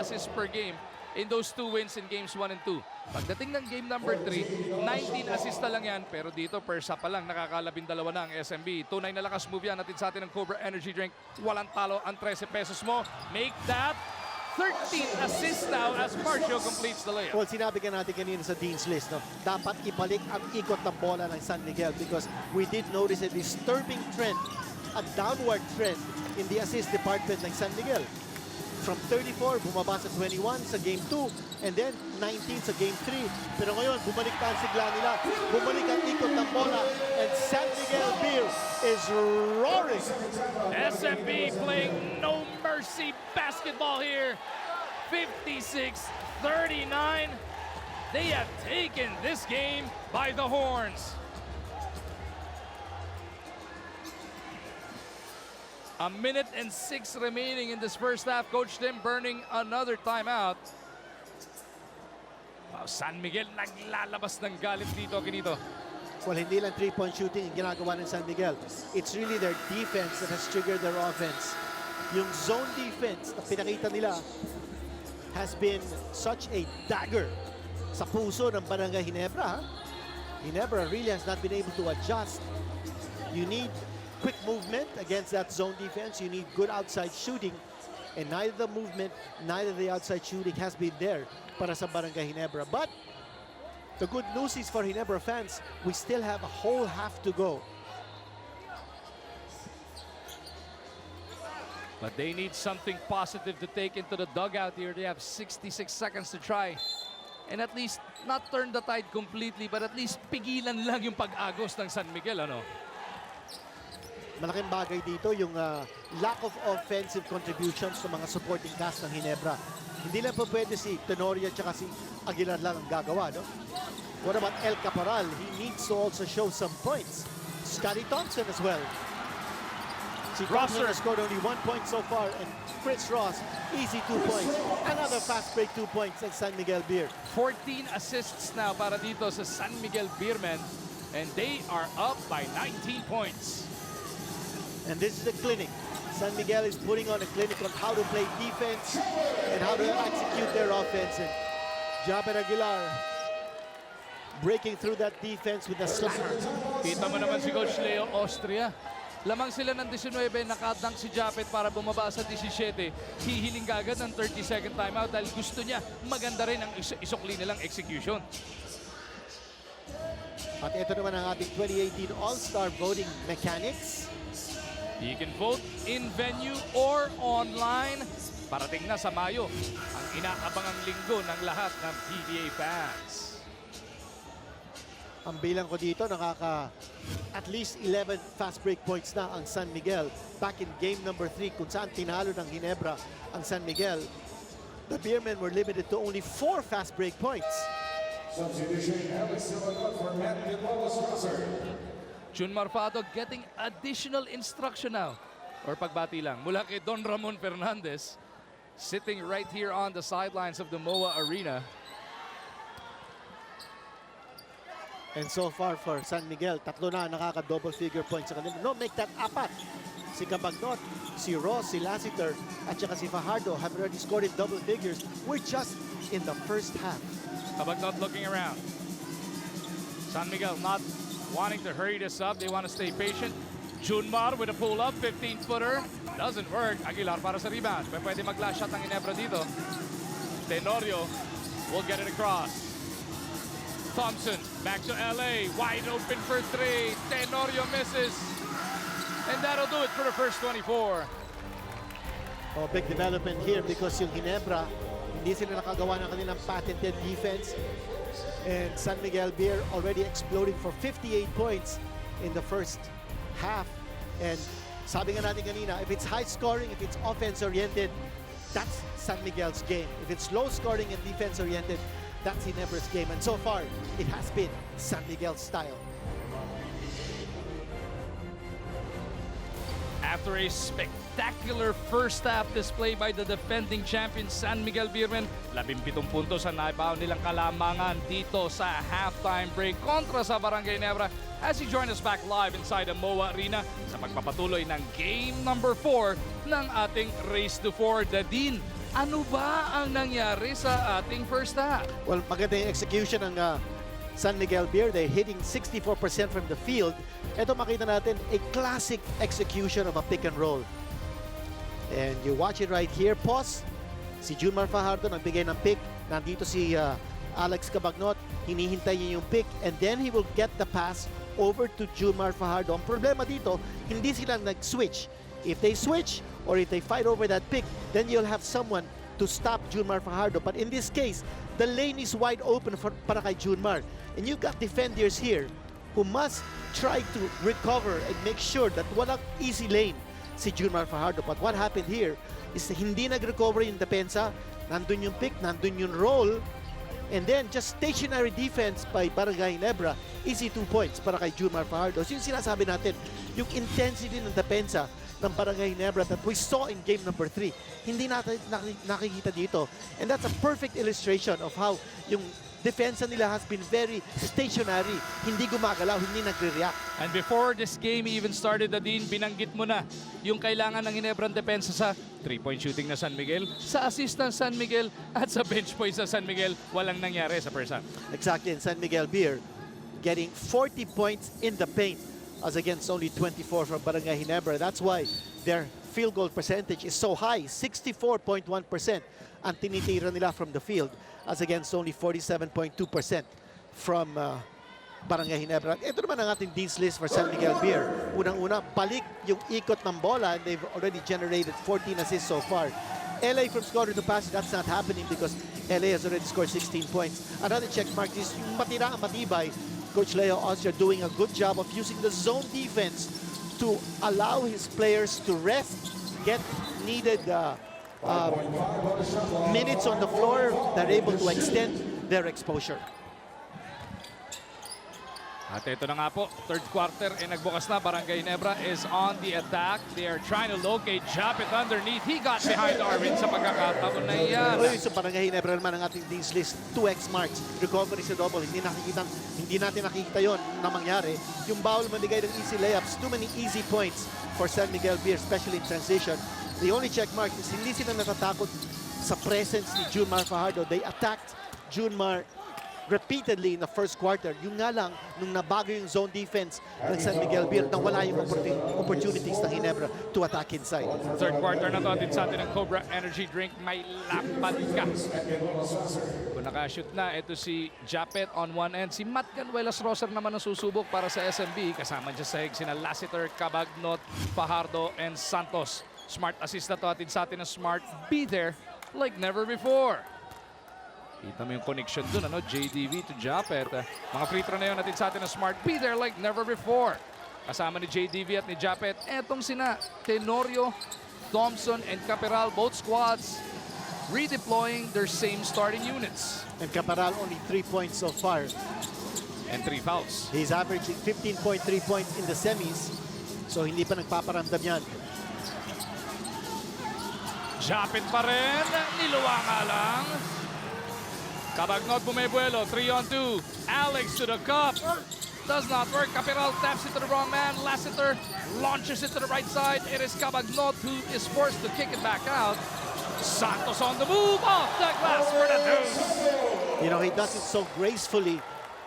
assists per game in those two wins in games 1 and 2. Pagdating ng game number 3, 19 assists na lang yan, pero dito per sa pa lang nakakalabindalawa na ang SMB. Tunay na lakas move yan, natin sa atin ng Cobra Energy Drink. Walang talo ang 13 pesos mo. Make that 13 assists now as Marcio completes the layup. Well, sinabi ka natin kanina sa Dean's List, no? Dapat ibalik ang ikot ng bola ng San Miguel because we did notice a disturbing trend, a downward trend in the assist department ng San Miguel. From 34, bumaba sa 21 sa Game 2, and then 19 sa Game 3. Pero ngayon, bumalik ang sigla nila. Bumalik ang ikot ng bola, and San Miguel Beer is roaring. SMB playing no mercy basketball here. 56-39. They have taken this game by the horns. A minute and 6 remaining in this first half. Coach Tim burning another timeout. Wow, San Miguel naglalabas ng galit dito, Kinito. Well, hindi lang three-point shooting yung ginagawa ng San Miguel. It's really their defense that has triggered their offense. Yung zone defense na pinakita nila has been such a dagger sa puso ng Barangay Ginebra. Ginebra really has not been able to adjust. You need quick movement against that zone defense. You need good outside shooting. And neither the movement, neither the outside shooting has been there para sa Barangay Ginebra. But the good news is for Ginebra fans, we still have a whole half to go. But they need something positive to take into the dugout here. They have 66 seconds to try. And at least not turn the tide completely, but at least pigilan lang yung pag-agos ng San Miguel, ano? Malaking bagay dito yung lack of offensive contributions ng mga supporting cast ng Ginebra. Hindi lang po pwede si Tenorio at si Aguilar lang ang gagawa, no? What about El Caporal? He needs to also show some points. Scotty Thompson as well. Si Thompson has scored only 1 point so far, and Chris Ross, easy 2 points. Another fast break 2 points at San Miguel Beer. 14 assists now para dito sa San Miguel Beermen. And they are up by 19 points. And this is the clinic. San Miguel is putting on a clinic on how to play defense and how to execute their offense. And Jaber Aguilar breaking through that defense with a slammer. Kita mo naman si Coach Leo Austria. Lamang sila ng 19, nakadunk si Japet para bumaba sa 17. Hihiling agad ng 30-second timeout dahil gusto niya maganda rin ang isukli nilang execution. At ito naman ang ating 2018 All-Star voting mechanics. You can vote in venue or online. Parating na sa Mayo ang inaabangang linggo ng lahat ng PBA fans. Ang bilang ko dito, at least 11 fast break points na ang San Miguel. Back in game number 3, kung saan tinalo ng Ginebra ang San Miguel, the Beermen were limited to only 4 fast break points. Jun Marfado getting additional instruction now. Or pagbati lang mula kay Don Ramon Fernandez, sitting right here on the sidelines of the MOA Arena. And so far for San Miguel, tatlo na nakaka-double figure points sa kanila. No, make that apat. Si Cabagnot, si Ross, si Lassiter, at saka si Fajardo have already scored in double figures. We're just in the first half. Cabagnot looking around. San Miguel not wanting to hurry this up. They want to stay patient. Junmar with a pull-up, 15-footer. Doesn't work. Aguilar para sa rebound. Pwede mag-last shot ang Ginebra dito. Tenorio will get it across. Thompson back to LA, wide open for 3. Tenorio misses. And that'll do it for the first 24. Oh, big development here because yung Ginebra, hindi sila nakagawa ng kanilang patented defense. And San Miguel Beer already exploding for 58 points in the first half. And sabi nga natin kanina, if it's high scoring, if it's offense-oriented, that's San Miguel's game. If it's low scoring and defense-oriented, that's Ginebra's game. And so far, it has been San Miguel's style. After a spectacular first half display by the defending champion San Miguel Beermen, 17 puntos ang naibaon nilang kalamangan dito sa halftime break kontra sa Barangay Ginebra as he joined us back live inside the MOA Arena sa pagpapatuloy ng game number 4 ng ating Race to 4. Dadin, ano ba ang nangyari sa ating first half? Well, maganda yung execution ng San Miguel Beer. They're hitting 64% from the field. Ito makita natin a classic execution of a pick and roll. And you watch it right here. Pause. Si Junmar Fajardo nagbigay ng pick. Nandito si Alex Cabagnot. Hinihintay niya yung pick. And then he will get the pass over to Junmar Fajardo. Ang problema dito, hindi sila nag-switch. If they switch or if they fight over that pick, then you'll have someone to stop Junmar Fajardo. But in this case, the lane is wide open para kay Junmar. And you've got defenders here who must try to recover and make sure that walang easy lane si Junmar Fajardo. But what happened here is hindi nag-recover yung depensa. Nandun yung pick, nandun yung roll. And then just stationary defense by Barangay Ginebra. Easy 2 points para kay Junmar Fajardo. So yung sinasabi natin, yung intensity ng depensa ng Barangay Ginebra that we saw in game number 3, hindi natin nakikita dito. And that's a perfect illustration of how yung depensa nila has been very stationary. Hindi gumagalaw, hindi nagre-react. And before this game even started, Dadin, binanggit mo na yung kailangan ng Ginebrang depensa sa 3-point shooting na San Miguel, sa assist ng San Miguel, at sa bench points sa San Miguel. Walang nangyari sa first half. Exactly, and San Miguel Beer getting 40 points in the paint as against only 24 from Barangay Ginebra. That's why their field goal percentage is so high, 64.1% ang tinitira nila from the field as against only 47.2% from Barangay Ginebra. Ito naman ang ating Dean's List for San Miguel Beer. Unang-una, balik yung ikot ng bola and they've already generated 14 assists so far. LA from scorer to pass, that's not happening because LA has already scored 16 points. Another check mark is yung matira ang matibay. Coach Leo Austria doing a good job of using the zone defense to allow his players to rest, get needed minutes on the floor. They're able to extend their exposure. At ito na nga po, third quarter nagbukas na. Barangay Ginebra is on the attack. They are trying to locate Japet underneath. He got behind Arvin sa pagkakataon na yan. Uy, so Barangay Ginebra naman ang ating Dean's List. 2x marks, recovery sa double. Hindi natin nakikita yon na mangyari. Yung bawal manigay ng easy layups, too many easy points for San Miguel Beer, especially in transition. The only check mark is hindi sila natatakot sa presence ni Junmar Fajardo. They attacked Junmar repeatedly in the first quarter. Yung nga lang, nung nabago yung zone defense ng San Miguel Beer, nawala yung opportunities ng Ginebra to attack inside. Third quarter na to, din sa atin ng Cobra Energy Drink, may lapad ka. Kung nakashoot na, ito si Japet on one end. Si Matt Ganuelas Roser naman ang susubok para sa SMB. Kasama niya sa hig sina Lassiter, Cabagnot, Fajardo, and Santos. Smart assist na to, atin sa atin ng Smart. Be there like never before. Kita mo yung connection dun, ano? JDV to Japet. Mga free throw na yun natin sa atin ng Smart. Be there like never before. Kasama ni JDV at ni Japet. Etong sina Tenorio, Thompson, and Caperal, both squads redeploying their same starting units. And Caparal only 3 points so far. And 3 fouls. He's averaging 15.3 points in the semis. So hindi pa nagpaparamdam yan. Japet pa rin. Niluwa nga lang. Cabagnot bumebuelo, 3-on-2. Alex to the cup. Does not work. Capital taps it to the wrong man. Lassiter launches it to the right side. It is Cabagnot who is forced to kick it back out. Santos on the move. Off the glass for the deuce. You know, he does it so gracefully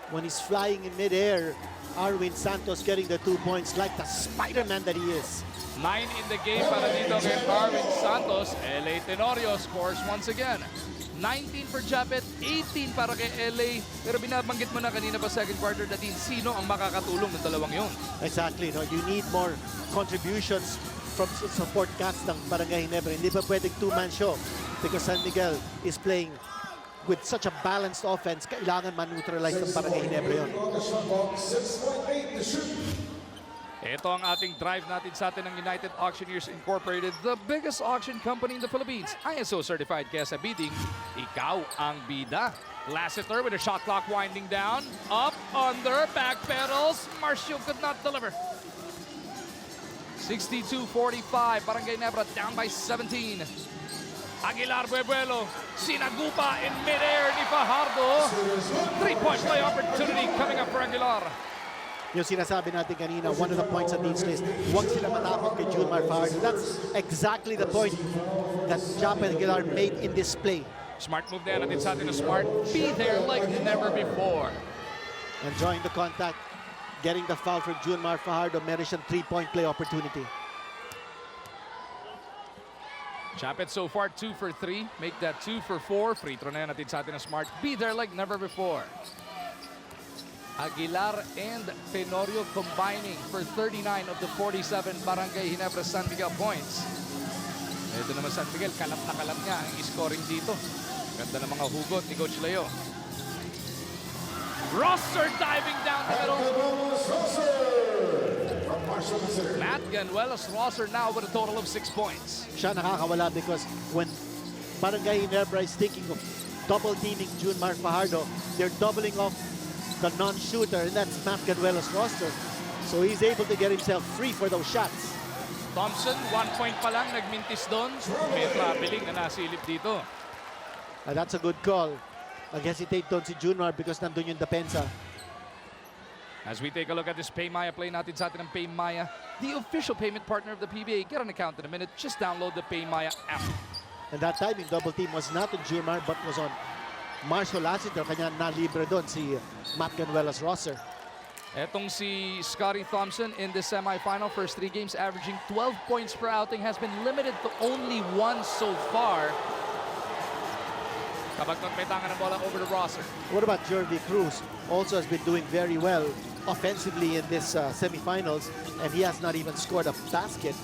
when he's flying in midair. Arwin Santos getting the 2 points like the Spider-Man that he is. 9 in the game para dito kay Arvin Santos. LA Tenorio scores once again. 19 for Japet, 18 para kay LA. Pero binabanggit mo na kanina pa second quarter natin, sino ang makakatulong ng dalawang yun? Exactly. No? You need more contributions from support cast ng Barangay Ginebra. Hindi pa pwedeng two-man show because San Miguel is playing with such a balanced offense. Kailangan man-neutralize ng Barangay Ginebra yun. Ito ang ating drive natin sa atin ng United Auctioneers Incorporated, the biggest auction company in the Philippines. ISO certified kaya sa bidding, ikaw ang bida. Lassiter with a shot clock winding down. Up, under, back pedals. Marcio could not deliver. 62-45, Barangay Ginebra down by 17. Aguilar Buebuelo, sinagupa in midair ni Fajardo. 3-point play opportunity coming up for Aguilar. Yung sinasabi natin kanina, one of the points on Dean's List, huwag sila matakot kay Junmar Fajardo. That's exactly the point that Japet Aguilar made in this play. Smart move there natin sa atin na Smart. Be there like never before. Enjoying the contact, getting the foul from Junmar Fajardo, meron siyang 3-point play opportunity. Japet so far 2 for 3. Make that 2 for 4. Free throw na yan natin sa atin na Smart. Be there like never before. Aguilar and Tenorio combining for 39 of the 47 Barangay Ginebra San Miguel points. Ito naman San Miguel, kalap na kalap niya ang scoring dito. Ganda ng mga hugot ni Coach Leo. Rosser diving down the middle. Matt Ganuelas Rosser now with a total of 6 points. Siya nakakawala because when Barangay Ginebra is thinking of double teaming Junmar Fajardo, they're doubling off the non-shooter, and that's Matt Ganuelas Roster. So he's able to get himself free for those shots. Thompson, 1 point pa lang, nagmintis doon. May traveling na nasilip dito. And that's a good call. Nag-hesitate doon si Junmar because nandun yung depensa. As we take a look at this Pay Maya play natin sa atin ng Pay Maya, the official payment partner of the PBA. Get an account in a minute. Just download the Pay Maya app. And that time, yung double team was not on Junmar but was on Marcio Lassiter. Kanya na libre doon si Matt Ganuelas Roster. Etong si Scotty Thompson in the semifinal, first 3 games, averaging 12 points per outing, has been limited to only 1 so far. Kabagnot may tangan ng bola over to Rosser. What about Jervy Cruz? Also has been doing very well offensively in this semifinals, and he has not even scored a basket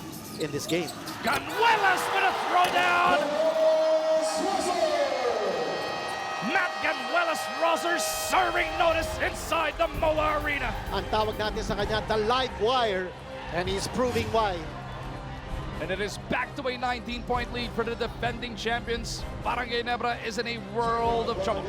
in this game. Ganuelas with a throwdown! Matt Ganuelas Rosser serving notice inside the MOA Arena. Ang tawag natin sa kanya, the live wire, and he's proving why. And it is back to a 19-point lead for the defending champions. Barangay Ginebra is in a world of trouble.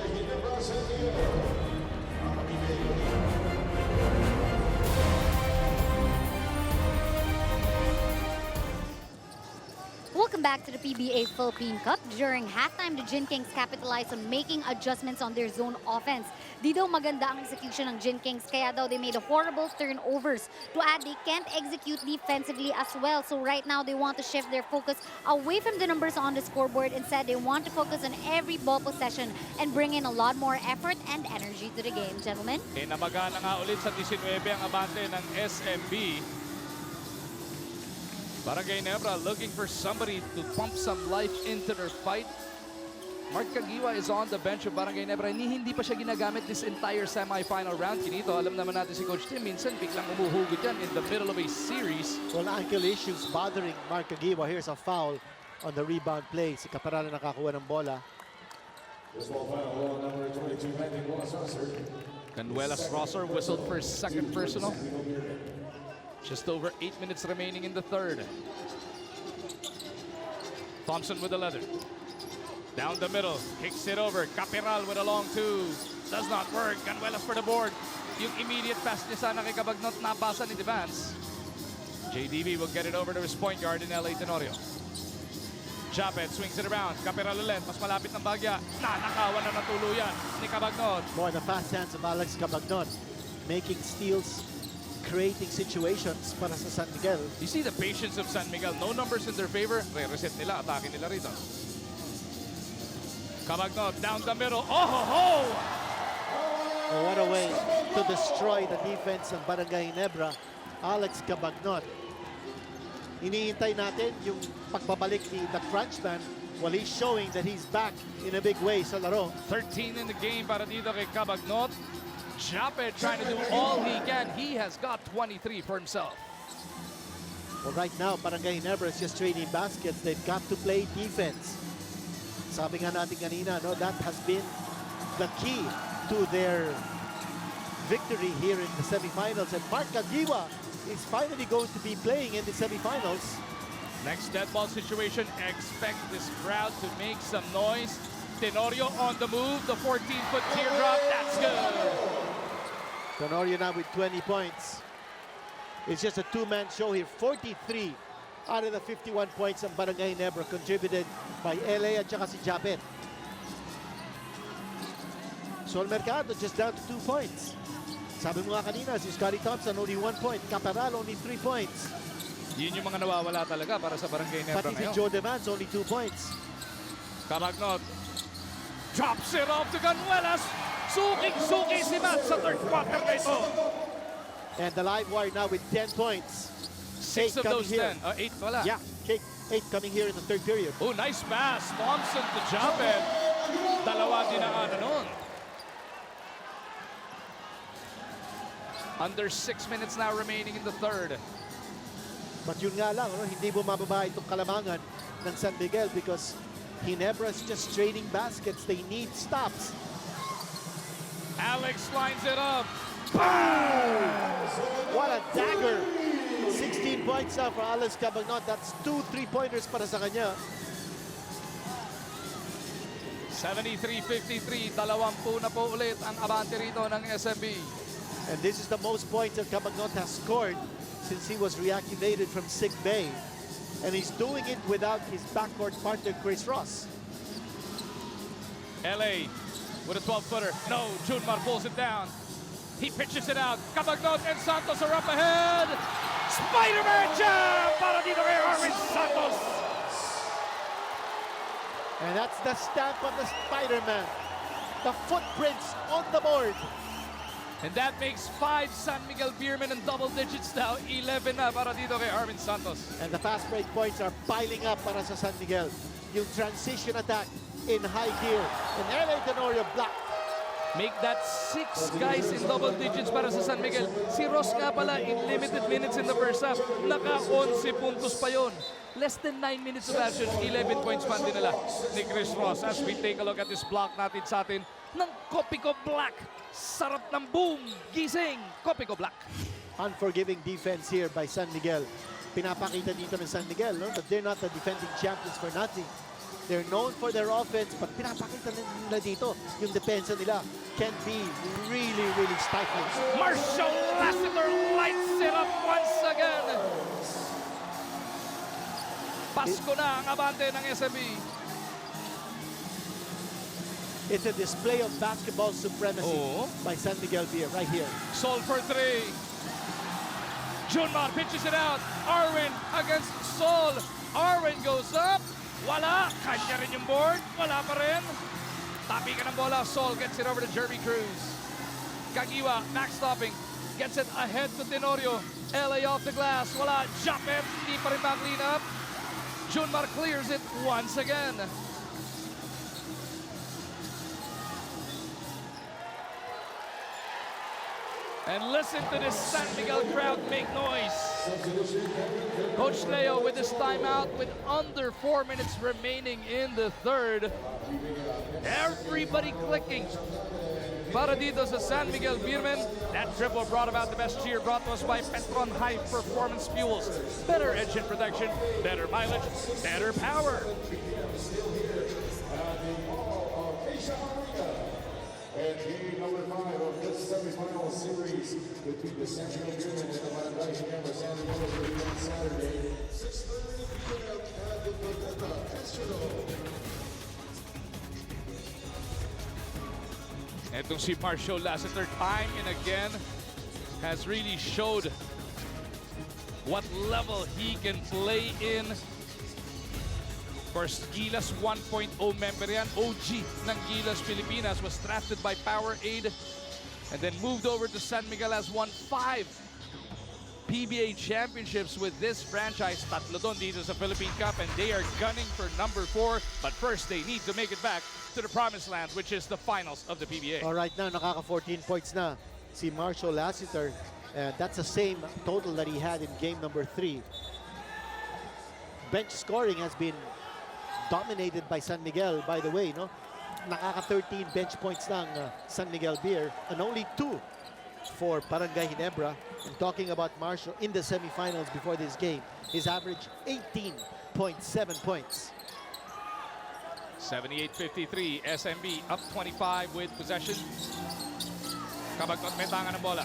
Welcome back to the PBA Philippine Cup. During halftime, the Gin Kings capitalized on making adjustments on their zone offense. Di daw maganda ang execution ng Gin Kings, kaya daw they made horrible turnovers. To add, they can't execute defensively as well. So right now, they want to shift their focus away from the numbers on the scoreboard. Instead, they want to focus on every ball possession and bring in a lot more effort and energy to the game, gentlemen. Namaga na nga ulit sa 19 ang abante ng SMB. Barangay Ginebra looking for somebody to pump some life into their fight. Mark Caguiwa is on the bench of Barangay Ginebra. Hindi pa siya ginagamit this entire semi-final round. Kinito, alam naman natin si Coach Tim, minsan biglang umuhugot yan in the middle of a series. Well, ankle issues bothering Mark Aguiwa. Here's a foul on the rebound play. Si Caparal na nakakuha ng bola. Ganuelas Rosser whistled for second personal. Just over 8 minutes remaining in the third. Thompson with the leather. Down the middle, kicks it over. Capiral with a long 2. Does not work. Ganuelas for the board. Yung immediate pass niya sana kay Kabagnot, nabasa ni Devance. JDB will get it over to his point guard in LA Tenorio. Japet swings it around. Capiral ulit, mas malapit ng bagya. Nanakawan na natuluyan ni Kabagnot. More the fast hands of Alex Cabagnot, making steals, creating situations para sa San Miguel. You see the patience of San Miguel. No numbers in their favor. Re-reset nila. Atake nila rito. Cabagnot down the middle. Oh, ho, ho! Oh, what a way to destroy the defense ng Barangay Ginebra. Alex Cabagnot. Iniintay natin yung pagbabalik ni the Frenchman. Well, he's showing that he's back in a big way sa laro. 13 in the game para dito kay Cabagnot. Japet trying to do all he can. He has got 23 for himself. Well, right now, Barangay Ginebra is just trading baskets. They've got to play defense. Sabi nga natin kanina, no, that has been the key to their victory here in the semifinals. And Mark Caguiwa is finally going to be playing in the semifinals. Next dead ball situation. Expect this crowd to make some noise. Tenorio on the move. The 14-foot teardrop. That's good. Tenorio now with 20 points. It's just a two-man show here. 43 out of the 51 points ng Barangay Ginebra contributed by LA at saka si Japet. Sol Mercado just down to 2 points. Sabi mo nga kanina, si Scotty Thompson only 1 point. Caparal only 3 points. Yun yung mga nawawala talaga para sa Barangay Ginebra Pati si ngayon. Joe Demans only 2 points. Cabagnot drops it off to Ganuelas. Suking-suki si Matt sa third quarter na ito. And the live wire now with 10 points. 6 of those 10. 8 wala. Yeah, 8 coming here in the third period. Oh, nice pass. Thompson to Japet. Dalawa dinaanan nun. Under 6 minutes now remaining in the third. But yun nga lang, no? Hindi bumababa itong kalamangan ng San Miguel because Ginebra is just trading baskets. They need stops. Alex lines it up. What a dagger! 16 points now for Alex Cabagnot. That's 2 3-pointers para sa kanya. 73-53. 20 na po ulit ang abante rito ng SMB. And this is the most points that Cabagnot has scored since he was reactivated from sick bay. And he's doing it without his backcourt partner, Chris Ross. LA with a 12-footer. No, Junmar pulls it down. He pitches it out. Cabagnot and Santos are up ahead. Spider-Man jam para dito kay Arvin Santos. And that's the stamp of the Spider-Man. The footprints on the board. And that makes 5 San Miguel Beermen in double digits now. 11 na para dito kay Arvin Santos. And the fast break points are piling up para sa San Miguel. Yung transition attack in high gear. And LA Tenorio blocked. Make that 6 guys in double digits para sa San Miguel. Si Ross nga pala in limited minutes in the first half. Naka-11 puntos pa yon. Less than 9 minutes of action, 11 points pa din nila ni Chris Ross. As we take a look at this block natin sa atin ng Kopiko Black. Sarap ng boom, gising, Kopiko Black. Unforgiving defense here by San Miguel. Pinapakita dito ng San Miguel, no, that they're not the defending champions for nothing. They're known for their offense, but pinapakita nila dito yung depensa nila can be really, really stifling. Marshall Lassiter lights it up once again. Pasko na ang abante ng SMB. It's a display of basketball supremacy by San Miguel Beer right here. Sol for 3. Junmar pitches it out. Arwin against Sol. Arwin goes up. Wala. Kanya rin yung board. Wala pa rin. Tapi ka ng bola. Sol gets it over to Jeremy Cruz. Kagiwa, backstopping. Gets it ahead to Tenorio. LA off the glass. Wala. Japet. Hindi pa rin back-clean up. Junmar clears it once again. And listen to this San Miguel crowd make noise. Coach Leo with his timeout with under 4 minutes remaining in the third. Everybody clicking. Para dito sa San Miguel Beermen, that dribble brought about the best cheer brought to us by Petron High Performance Fuels. Better engine protection, better mileage, better power. And game number 5 of this semifinal series between the San Miguel Beermen and the Barangay Ginebra San Miguel will be on Saturday, 6:30 at the Bogota Astrodome. Etong si Marshall Lassiter time and again has really showed what level he can play in. Of course, Gilas 1.0 member yan. OG ng Gilas Pilipinas, was drafted by Powerade and then moved over to San Miguel, has won 5 PBA championships with this franchise. Tatlo doon dito sa Philippine Cup, and they are gunning for number 4. But first, they need to make it back to the promised land, which is the finals of the PBA. All right, now nakaka 14 points na si Marshall Lassiter. That's the same total that he had in game number 3. Bench scoring has been dominated by San Miguel, by the way, no? Nakaka 13 bench points ng San Miguel Beer and only 2 for Barangay Ginebra. And talking about Marshall in the semifinals before this game, his average 18.7 points. 78-53, SMB up 25 with possession. Kabagtot may tangan ng bola.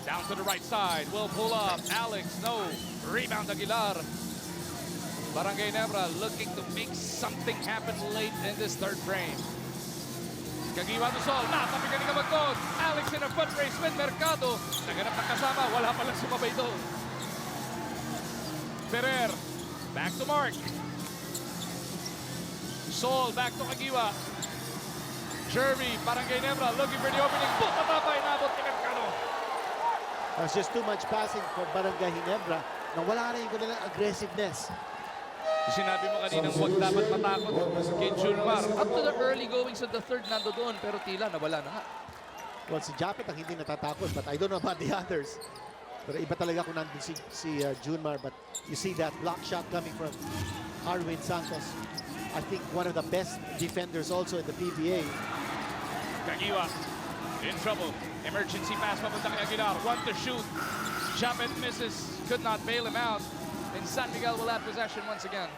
Down to the right side, will pull up. Alex, no. Rebound Aguilar. Barangay Ginebra looking to make something happen late in this third frame. Kagiwa to Sol, natabi ka ni Kabagtot. Alex in a foot race with Mercado. Naganap ng kasama, wala palang sumabay doon. Ferrer, back to Mark. Sol, back to Kagiwa. Jeremy, Barangay Ginebra looking for the opening. Putatapa, inabot ni Mercado. There's just too much passing for Barangay Ginebra. Nawala rin yung kanilang aggressiveness. Sinabi mo kaninang huwag dapat matakot kay Junmar. Up to the early goings of the third nando doon, pero tila nawala na nga. Well, si Japet ang hindi natatakot, but I don't know about the others. Pero iba talaga kung nandun si Junmar, but you see that block shot coming from Arwin Santos. I think one of the best defenders also in the PBA. Kagiwa in trouble. Emergency pass papunta kay Aguilar. One to shoot. Japet misses. Could not bail him out. And San Miguel will have possession once again.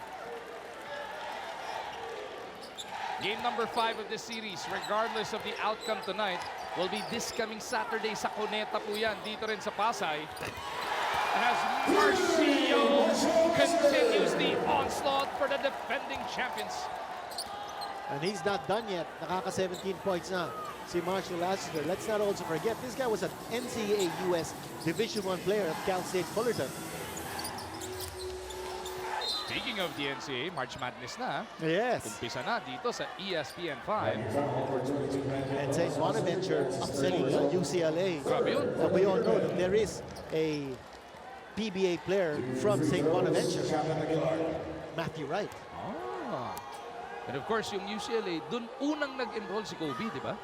Game number 5 of this series, regardless of the outcome tonight, will be this coming Saturday sa Cuneta po yan, dito rin sa Pasay. As Marcio continues the onslaught for the defending champions. And he's not done yet. Nakaka 17 points na si Marshall Lassiter. Let's not also forget, this guy was an NCAA US Division I player at Cal State Fullerton. Speaking of the NCAA, March Madness na. Yes. Umpisa na dito sa ESPN 5. And St. Bonaventure upsetting UCLA. Grabe yun. And we all know that there is a PBA player from St. Bonaventure, Matthew Wright. Ah. And of course, yung UCLA, dun unang nag-enroll si Kobe, di ba?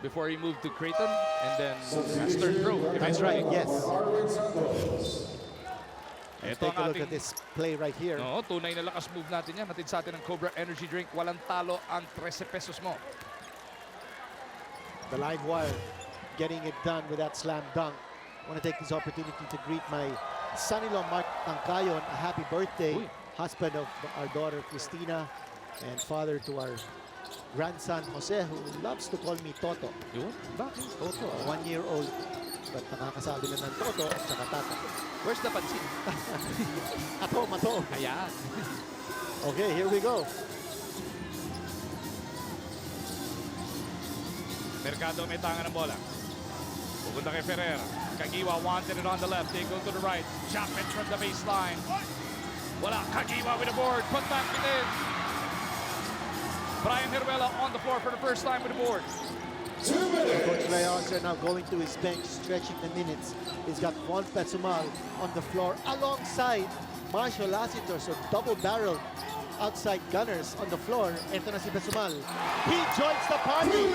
Before he moved to Creighton and then Master Pro. That's right, yes. Ito Take ang a look ating... at this play right here. No, tunay na lakas move natin yan. Hatid sa atin ng Cobra Energy Drink. Walang talo ang 13 pesos mo. The live wire getting it done with that slam dunk. I want to take this opportunity to greet my son-in-law Mark Tangkayon. A happy birthday. Uy. Husband of our daughter Christina and father to our grandson Jose, who loves to call me Toto. Yun? Bakit? Toto, a 1-year-old. But nakakasabi lang ng Toto at saka Tata. Where's the pansin? Ato. Ayan. Okay, here we go. Mercado may tanga ng bola. Pupunta kay Ferrer. Kagiwa wanted it on the left. They go to the right. Shot it from the baseline. Wala. Kagiwa with the board. Put back it in. Brian Heruela on the floor for the first time with the board. Coach Leons are now going to his bench, stretching the minutes. He's got Juan Petsumal on the floor alongside Marshall Lassiter, so double-barreled outside gunners on the floor. Ito na si Petsumal. He joins the party.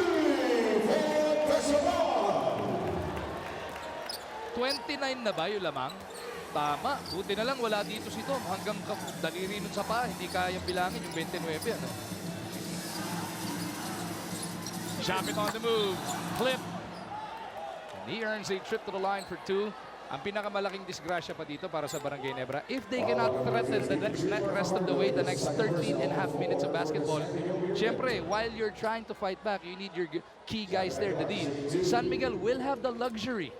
29 na ba yung lamang? Tama. Buti na lang wala dito si Tom. Hanggang daliri nun sa pa, hindi kayang bilangin yung 29. Ano? Shot it on the move. Clip. And he earns a trip to the line for 2. Ang pinakamalaking disgrasya pa dito para sa Barangay Ginebra, if they cannot threaten the rest of the way, the next 13 and a half minutes of basketball, syempre, while you're trying to fight back, you need your key guys there to deal. San Miguel will have the luxury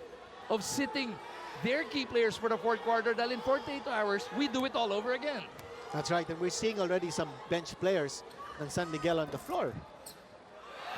of sitting their key players for the fourth quarter dahil in 48 hours, we do it all over again. That's right, and we're seeing already some bench players ng San Miguel on the floor.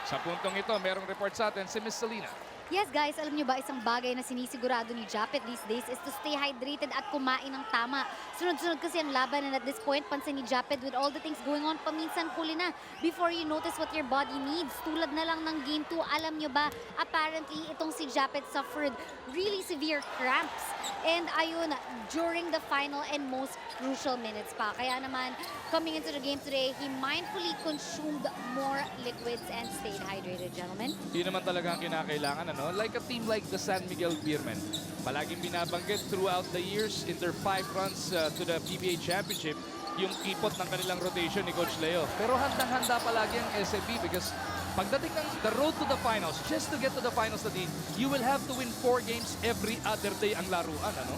Sa puntong ito, merong report sa atin si Miss Salina. Yes guys, alam nyo ba isang bagay na sinisigurado ni Japet these days is to stay hydrated at kumain ng tama. Sunod-sunod kasi ang laban and at this point, pansin ni Japet with all the things going on, paminsan huli na before you notice what your body needs. Tulad na lang ng Game 2, alam nyo ba, apparently itong si Japet suffered really severe cramps. And ayun, during the final and most crucial minutes pa. Kaya naman, coming into the game today, he mindfully consumed more liquids and stayed hydrated, gentlemen. Yun naman talaga ang kinakailangan, ano? Like a team like the San Miguel Beermen. Palaging binabanggit throughout the years in their 5 runs to the PBA Championship, yung ipot ng kanilang rotation ni Coach Leo. Pero handang-handa palagi ang SMB because pagdating ng the road to the finals, just to get to the finals na din, you will have to win 4 games every other day ang laruan, ano?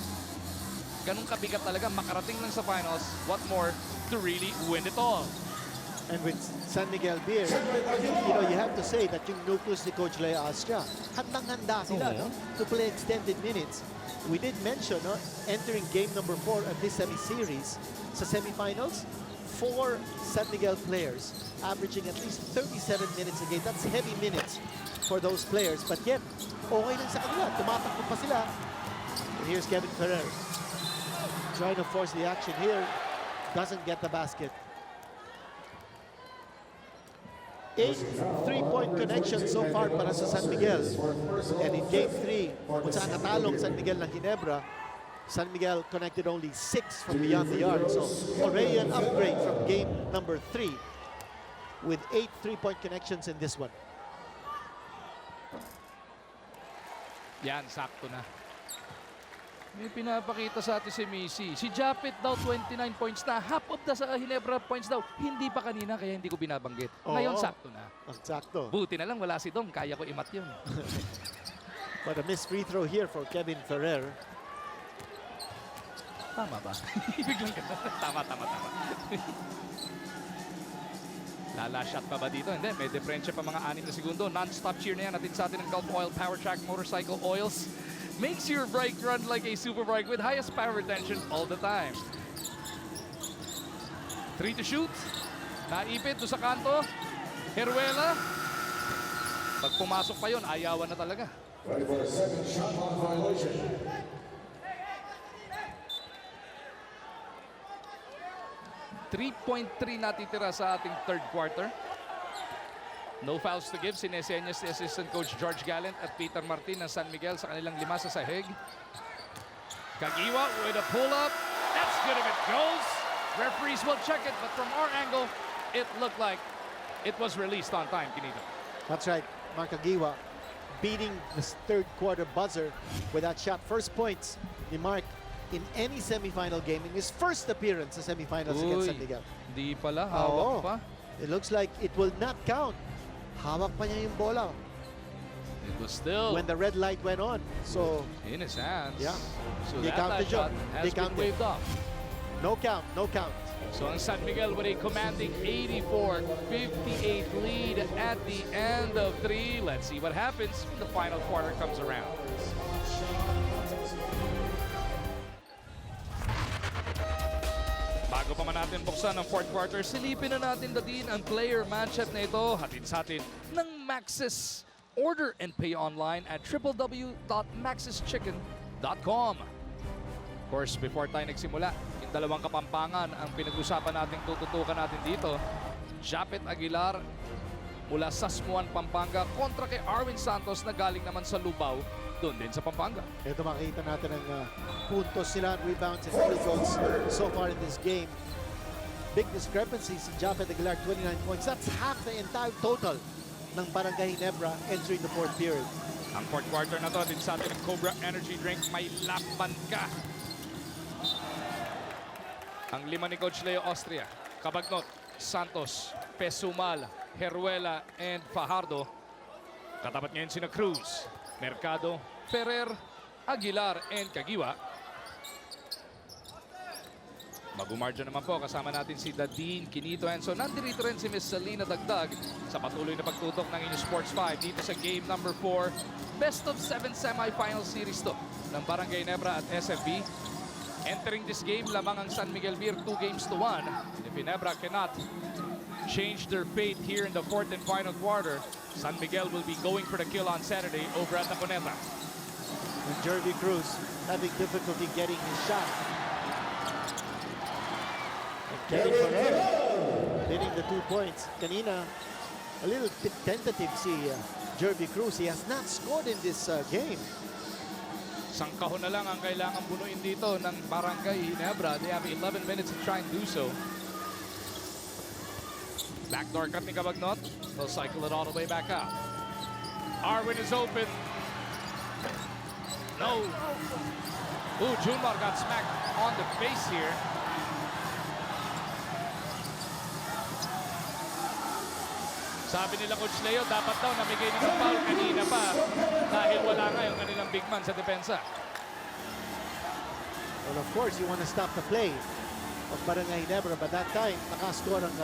Ganun kabigat talaga, makarating lang sa finals, what more to really win it all. And with San Miguel Beer, you know, you have to say that yung nucleus ni Coach Lea Astra, handang-handa sila no? To play extended minutes. We did mention, no? Entering game number 4 of this semi-series, sa semifinals, 4 San Miguel players averaging at least 37 minutes a game. That's heavy minutes for those players. But yet, okay lang sa kanila. Tumatakbo pa sila. And here's Kevin Ferrer. Trying to force the action here. Doesn't get the basket. 8 3-point connections so far para sa San Miguel. And in Game 3, kung saan natalong San Miguel ng Ginebra, San Miguel connected only 6 from beyond the arc. So already an upgrade from game number 3 with 8 3-point connections in this one. Yan, sakto na. May pinapakita sa atin si Missy. Si Japet daw 29 points na. Half of the sa Ginebra points daw. Hindi pa kanina kaya hindi ko binabanggit. Ngayon sakto na. Ang sakto. Buti na lang wala si Dom. Kaya ko imat yun. But a missed free throw here for Kevin Ferrer. Tama ba? Biglang ka. Tama. Lala shot pa ba dito? Hindi. May diferensya pa mga 6 na segundo. Non-stop cheer na yan. Natin sa atin ng Gulf Oil Power Track Motorcycle Oils. Makes your bike run like a super bike with highest power retention all the time. 3 to shoot. Naipit doon sa kanto. Heruela. Pag pumasok pa yun, ayawan na talaga. Ready for a second shot clock violation. 3.3 natitira sa ating third quarter. No fouls to give. Sinesenyas ni assistant coach George Gallant at Peter Martin ng San Miguel sa kanilang 5 sa sahig. Kagiwa with a pull-up. That's good if it goes. Referees will check it, but from our angle, it looked like it was released on time, Kinito. That's right. Mark Agiwa beating the third quarter buzzer with that shot. First points ni Mark in any semifinal game in his first appearance sa semifinals against San Miguel. Di pala, hawak pa. It looks like it will not count. Hawak pa niya yung bola It was still when the red light went on. So, in his hands. yeah. So They that count the shot job. has They been count it. waved off. no count, no count. So ang San Miguel with a commanding 84-58 lead at the end of 3. Let's see what happens when the final quarter comes around. Bago pa man natin buksan ang fourth quarter, silipin na natin din ang player matchup na ito. Hatid sa atin ng Maxis. Order and pay online at www.maxischicken.com. Of course, before tayo nagsimula, yung dalawang kapampangan ang pinag-usapan natin, tututukan natin dito. Japet Aguilar mula sa Sasmuan, Pampanga kontra kay Arwin Santos na galing naman sa Lubao, doon din sa Pampanga. Ito makikita natin ang puntos sila, rebounds and free throws so far in this game. Big discrepancy si Japet Aguilar, 29 points. That's half the entire total ng Barangay Ginebra entering the fourth period. Ang fourth quarter na to, din sa atin ng Cobra Energy Drink, may laban ka. Ang 5 ni Coach Leo Austria, Cabagnot, Santos, Pesumal, Heruela, and Fajardo. Katapat ngayon sina Cruz, Mercado, Ferrer, Aguilar, and Kagiwa. Magumarja naman po, kasama natin si Dadine, Kinito, and so nandirito rin si Miss Salina Dagdag sa patuloy na pagtutok ng inyong Sports 5 dito sa game number 4. Best of 7 semifinal series to ng Barangay Ginebra at SFB. Entering this game, lamang ang San Miguel Beer 2-1. If Ginebra cannot change their fate here in the fourth and final quarter, San Miguel will be going for the kill on Saturday over at the Cuneta. And Jervy Cruz having difficulty getting his shot. And Kenny Ferrer hitting the 2 points. Kanina, a little bit tentative si Jervy Cruz. He has not scored in this game. Isang kahon na lang ang kailangan bunuin dito ng Barangay Ginebra. They have 11 minutes to try and do so. Backdoor cut ni Cabagnot. They'll cycle it all the way back out. Arwin is open. No. Ooh, Junmar got smacked on the face here. Sabi nila Coach Leo, dapat daw namigay ng foul kanina pa dahil wala nga yung kanilang big man sa depensa. Well, of course, you want to stop the play of Barangay Ginebra, but that time, nakascore ang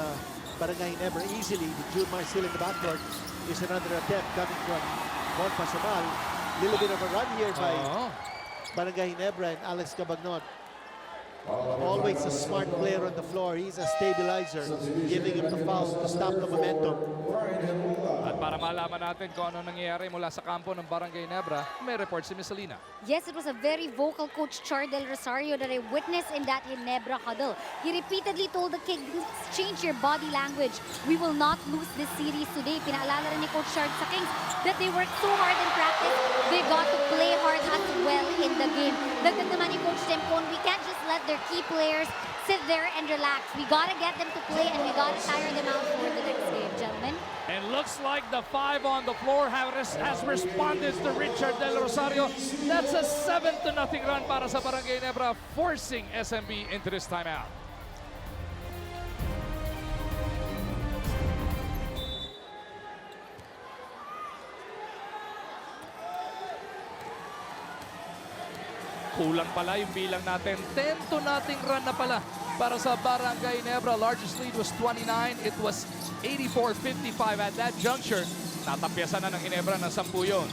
Barangay Ginebra easily. With Junmar still in the backcourt. Is another attempt coming from Bon Pasamal. Little bit of a run here by Barangay Ginebra and Alex Cabagnot. Always a smart player on the floor. He's a stabilizer, giving him the foul to stop the momentum. At para malaman natin kung ano nangyayari mula sa kampo ng Barangay Ginebra, may report si Miss Salina. Yes, it was a very vocal Coach Char Del Rosario that I witnessed in that Ginebra huddle. He repeatedly told the kids, change your body language. We will not lose this series today. Pinaalala rin ni Coach Char sa Kings that they worked so hard in practice. They got to play hard as well in the game. Dagdag naman ni Coach Tempon, we can't just let their key players sit there and relax. We gotta get them to play and we gotta tire them out for the next game, gentlemen. And looks like the 5 on the floor has responded to Richard Del Rosario. That's a 7-0 run para sa Barangay Ginebra, forcing SMB into this timeout. Kulang pala yung bilang natin. 10-0 run na pala para sa Barangay Ginebra. Largest lead was 29. It was 84-55 at that juncture. Natapyasan na ng Ginebra ng 10 yun.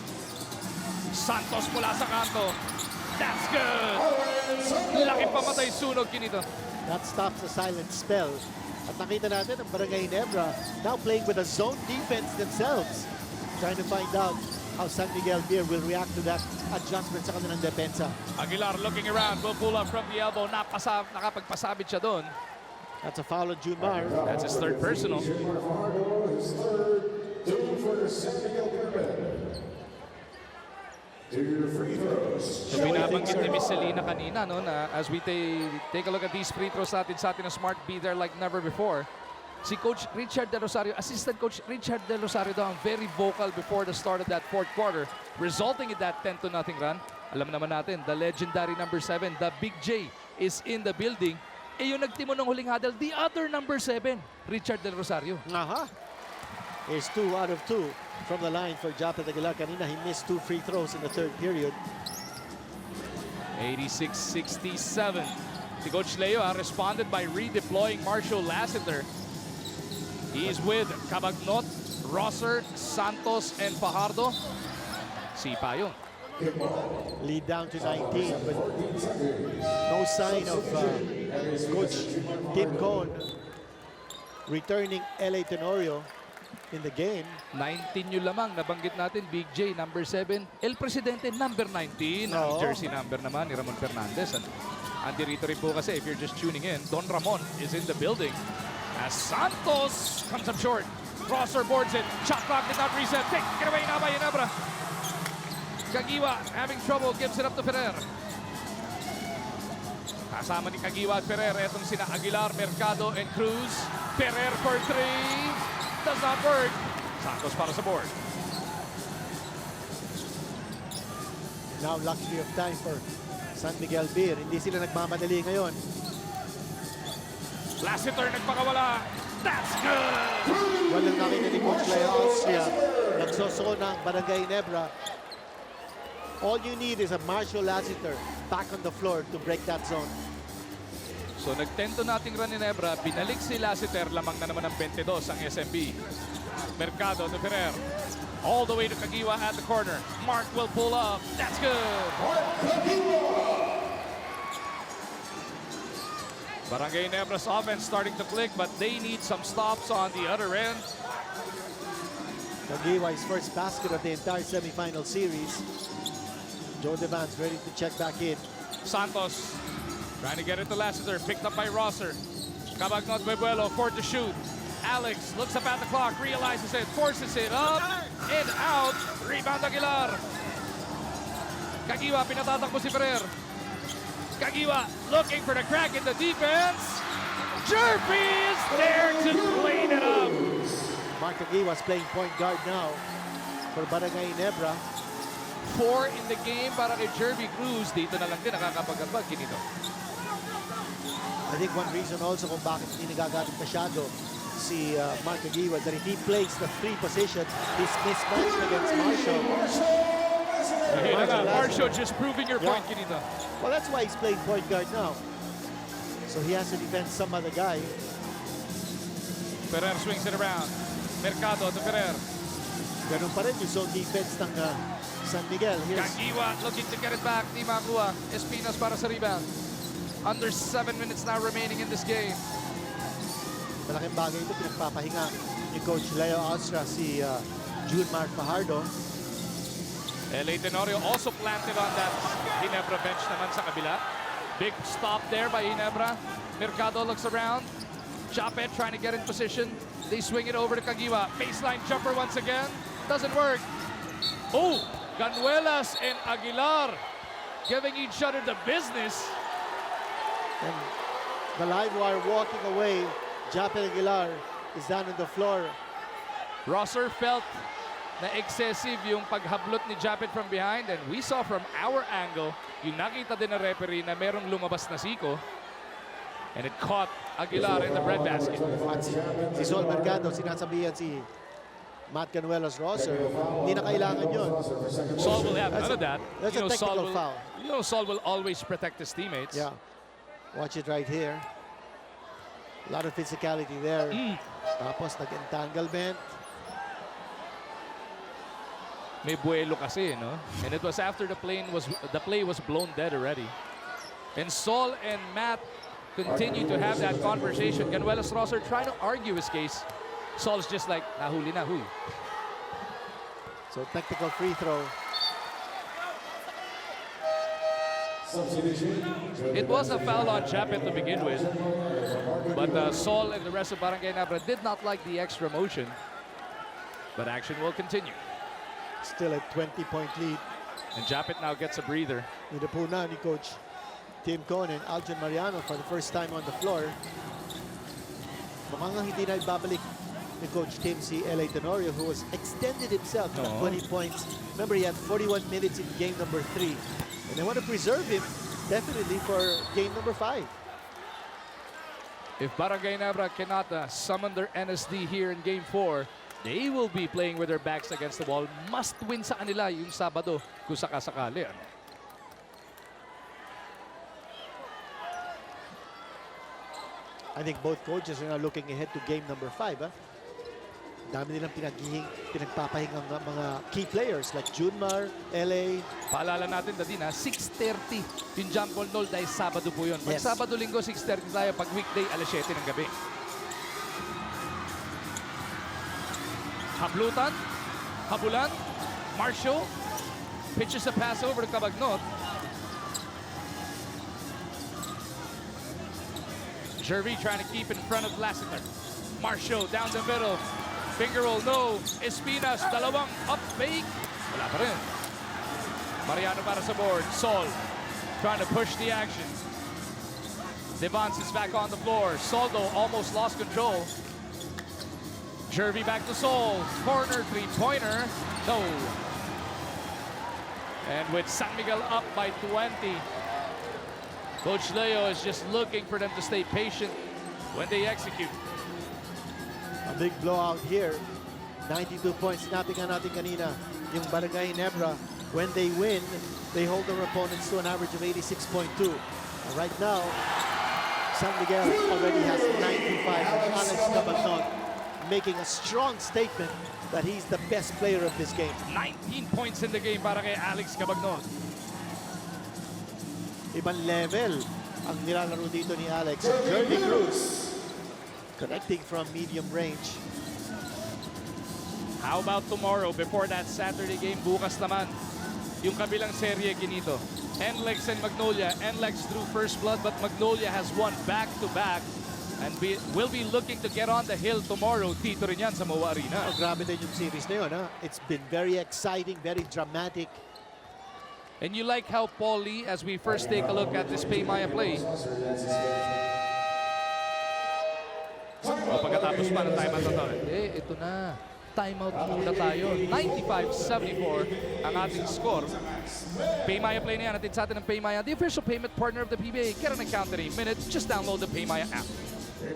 Santos mula sa kanto. That's good! Laki pamatay sunog, Kinito. That stops the silent spell. At nakita natin ang Barangay Ginebra now playing with a zone defense themselves. Trying to find out how San Miguel Beer will react to that adjustment sa kanilang depensa. Aguilar looking around, will pull up from the elbow. Nakapagpasabit siya doon. That's a foul on Junmar. That's his third personal. So binabanggit ni Miss Selena kanina, no, na as we take a look at these free throws natin sa atin na Smart be there like never before. Si Coach Richard De Rosario, Assistant Coach Richard De Rosario daw, very vocal before the start of that fourth quarter, resulting in that 10-0 run. Alam naman natin, the legendary number 7, the Big J, is in the building. Eh yung nagtimo ng huling huddle, the other number 7, Richard De Rosario. Aha. Here's 2 out of 2 from the line for Japet Aguilar. Kanina, he missed 2 free throws in the third period. 86-67. Si Coach Leo responded by redeploying Marshall Lassiter. He's with Cabagnot, Rosser, Santos, and Fajardo. Sipa yun. Lead down to 19, but no sign of Coach Tim Cohn returning LA Tenorio in the game. 19 yun lamang, nabanggit natin, Big J, number 7. El Presidente, number 19. Ang Oo. jersey number naman ni Ramon Fernandez. Andi rito rin po kasi, if you're just tuning in, Don Ramon is in the building. As Santos comes up short. Rosser boards it. Shot clock did not reset. Take it away now by Ginebra. Kagiwa having trouble, gives it up to Ferrer. Kasama ni Kagiwa at Ferrer. Etong sina Aguilar, Mercado, and Cruz. Ferrer for 3. Does not work. Santos para sa board. Now luxury of time for San Miguel Beer. Hindi sila nagmamadali ngayon. Lassiter nagpakawala. That's good! Walang nakita ni Coach Leo Austria. Nagsosona ang Barangay Ginebra. All you need is a Marshall Lassiter back on the floor to break that zone. So nagtento nating run ni Ginebra. Binalik si Lassiter. Lamang na naman ang 22 ang SMB. Mercado to Ferrer. All the way to Kagiwa at the corner. Mark will pull up. That's good! Barangay Ginebra's offense starting to click, but they need some stops on the other end. Kagiwa's first basket of the entire semifinal series. Joe Devans ready to check back in. Santos trying to get it to Lassiter, picked up by Rosser. Cabagnot Bebuelo, 4 to shoot. Alex looks up at the clock, realizes it, forces it up and out. Rebound Aguilar. Kagiwa, pinatatakbo si Ferrer. Kagiwa looking for the crack in the defense. Jerby is there to clean it up. Mark Kagiwa's playing point guard now for Barangay Ginebra. 4 in the game para kay Jerby Cruz. Dito na lang din nakakapag-ambag kinito. I think one reason also kung bakit hindi nagagamit masyado si Mark Kagiwa that if he plays the 3 position, he's mismatched against Marshall. Marshall just proving your point, Kinito. Well, that's why he's playing point guard now. So he has to defend some other guy. Ferrer swings it around. Mercado to Ferrer. Ganun pa rin yung zone defense ng San Miguel. Here's Kagiwa looking to get it back. Di makuha. Espinas para sa rebound. Under 7 minutes now remaining in this game. malaking bagay ito. Pinagpapahinga ni Coach Leo Austria si Junmar Fajardo. LA Tenorio also planted on that Ginebra bench naman sa kabila. Big stop there by Ginebra. Mercado looks around. Chapet trying to get in position. They swing it over to Kagiwa. Baseline jumper once again. Doesn't work. Oh, Ganuelas and Aguilar giving each other the business. And the live wire walking away. Japet Aguilar is down on the floor. Rosser felt na excessive yung paghablot ni Japet from behind, and we saw from our angle, yung nakita din ng referee na merong lumabas na siko, and it caught Aguilar in the breadbasket. At si Sol Mercado, sinasabihan si Matt Canuelos Rosser, hindi na kailangan yun. Sol will have none of that. That's a technical foul. You know, Sol will always protect his teammates. Yeah. Watch it right here. A lot of physicality there. Tapos nag-entanglement. May buwelo kasi, no? And it was after the play was blown dead already. And Sol and Matt continue to have that conversation. Ganuelas Rosser trying to argue his case. Sol's just like, nahuli na, huy. So technical free throw. It was a foul on Japet to begin with, but Sol and the rest of Barangay Ginebra did not like the extra motion. But action will continue. Still a 20-point lead. And Japet now gets a breather. Nidapuna ni Coach Tim Cohn and Aljon Mariano for the first time on the floor. Mukhang hindi na ibabalik ni Coach Tim si LA Tenorio, who has extended himself to 20 points. Remember, he had 41 minutes in game number 3. And they want to preserve him definitely for game number 5. If Barangay Ginebra cannot summon their NSD here in game 4, they will be playing with their backs against the wall. Must win sa kanila yung Sabado kung sakasakali. I think both coaches are now looking ahead to game number 5. Dami nilang pinagpapahingang mga key players like Junmar, LA. Paalala natin, Dadina, 6:30 yung jump ball null dahil Sabado po yun. Pag Yes. Sabado-Linggo, 6:30 tayo. Pag weekday, alas 7 ng gabi. Hablutan, habulan, Marcio, pitches a pass over to Cabagnot. Jervy trying to keep in front of Lassiter. Marcio down the middle. Finger roll, no. Espinas, dalawang up fake. Wala pa rin. Mariano para sa board. Sol trying to push the action. Devance is back on the floor. Soldo almost lost control. Jervy back to Sol. Corner three-pointer. No. And with San Miguel up by 20, Coach Leo is just looking for them to stay patient when they execute. A big blowout here. 92 points. Sinabi nga natin kanina, yung Barangay Ginebra, when they win, they hold their opponents to an average of 86.2. And right now, San Miguel already has 95. And Alex Cabagnot making a strong statement that he's the best player of this game. 19 points in the game para kay Alex Cabagnot. Ibang level ang nilalaro dito ni Alex. Jeremy Cruz connecting from medium range. How about tomorrow before that Saturday game? Bukas naman yung kabilang serye ginito. NLEX and Magnolia. NLEX drew first blood but Magnolia has won back-to-back and will be looking to get on the hill tomorrow. Dito rin yan sa MOA Arena. Oh, grabe din yung series na yun. It's been very exciting, very dramatic. And you like how Paul Lee, as we first take a look at this Paymaya play, pagkatapos pa ng timeout na to. Ito na. Timeout muna tayo. 95-74 ang ating score. Paymaya play na yan. Natin sa atin ng Paymaya, the official payment partner of the PBA. Get an account in a minute. Just download the Paymaya app.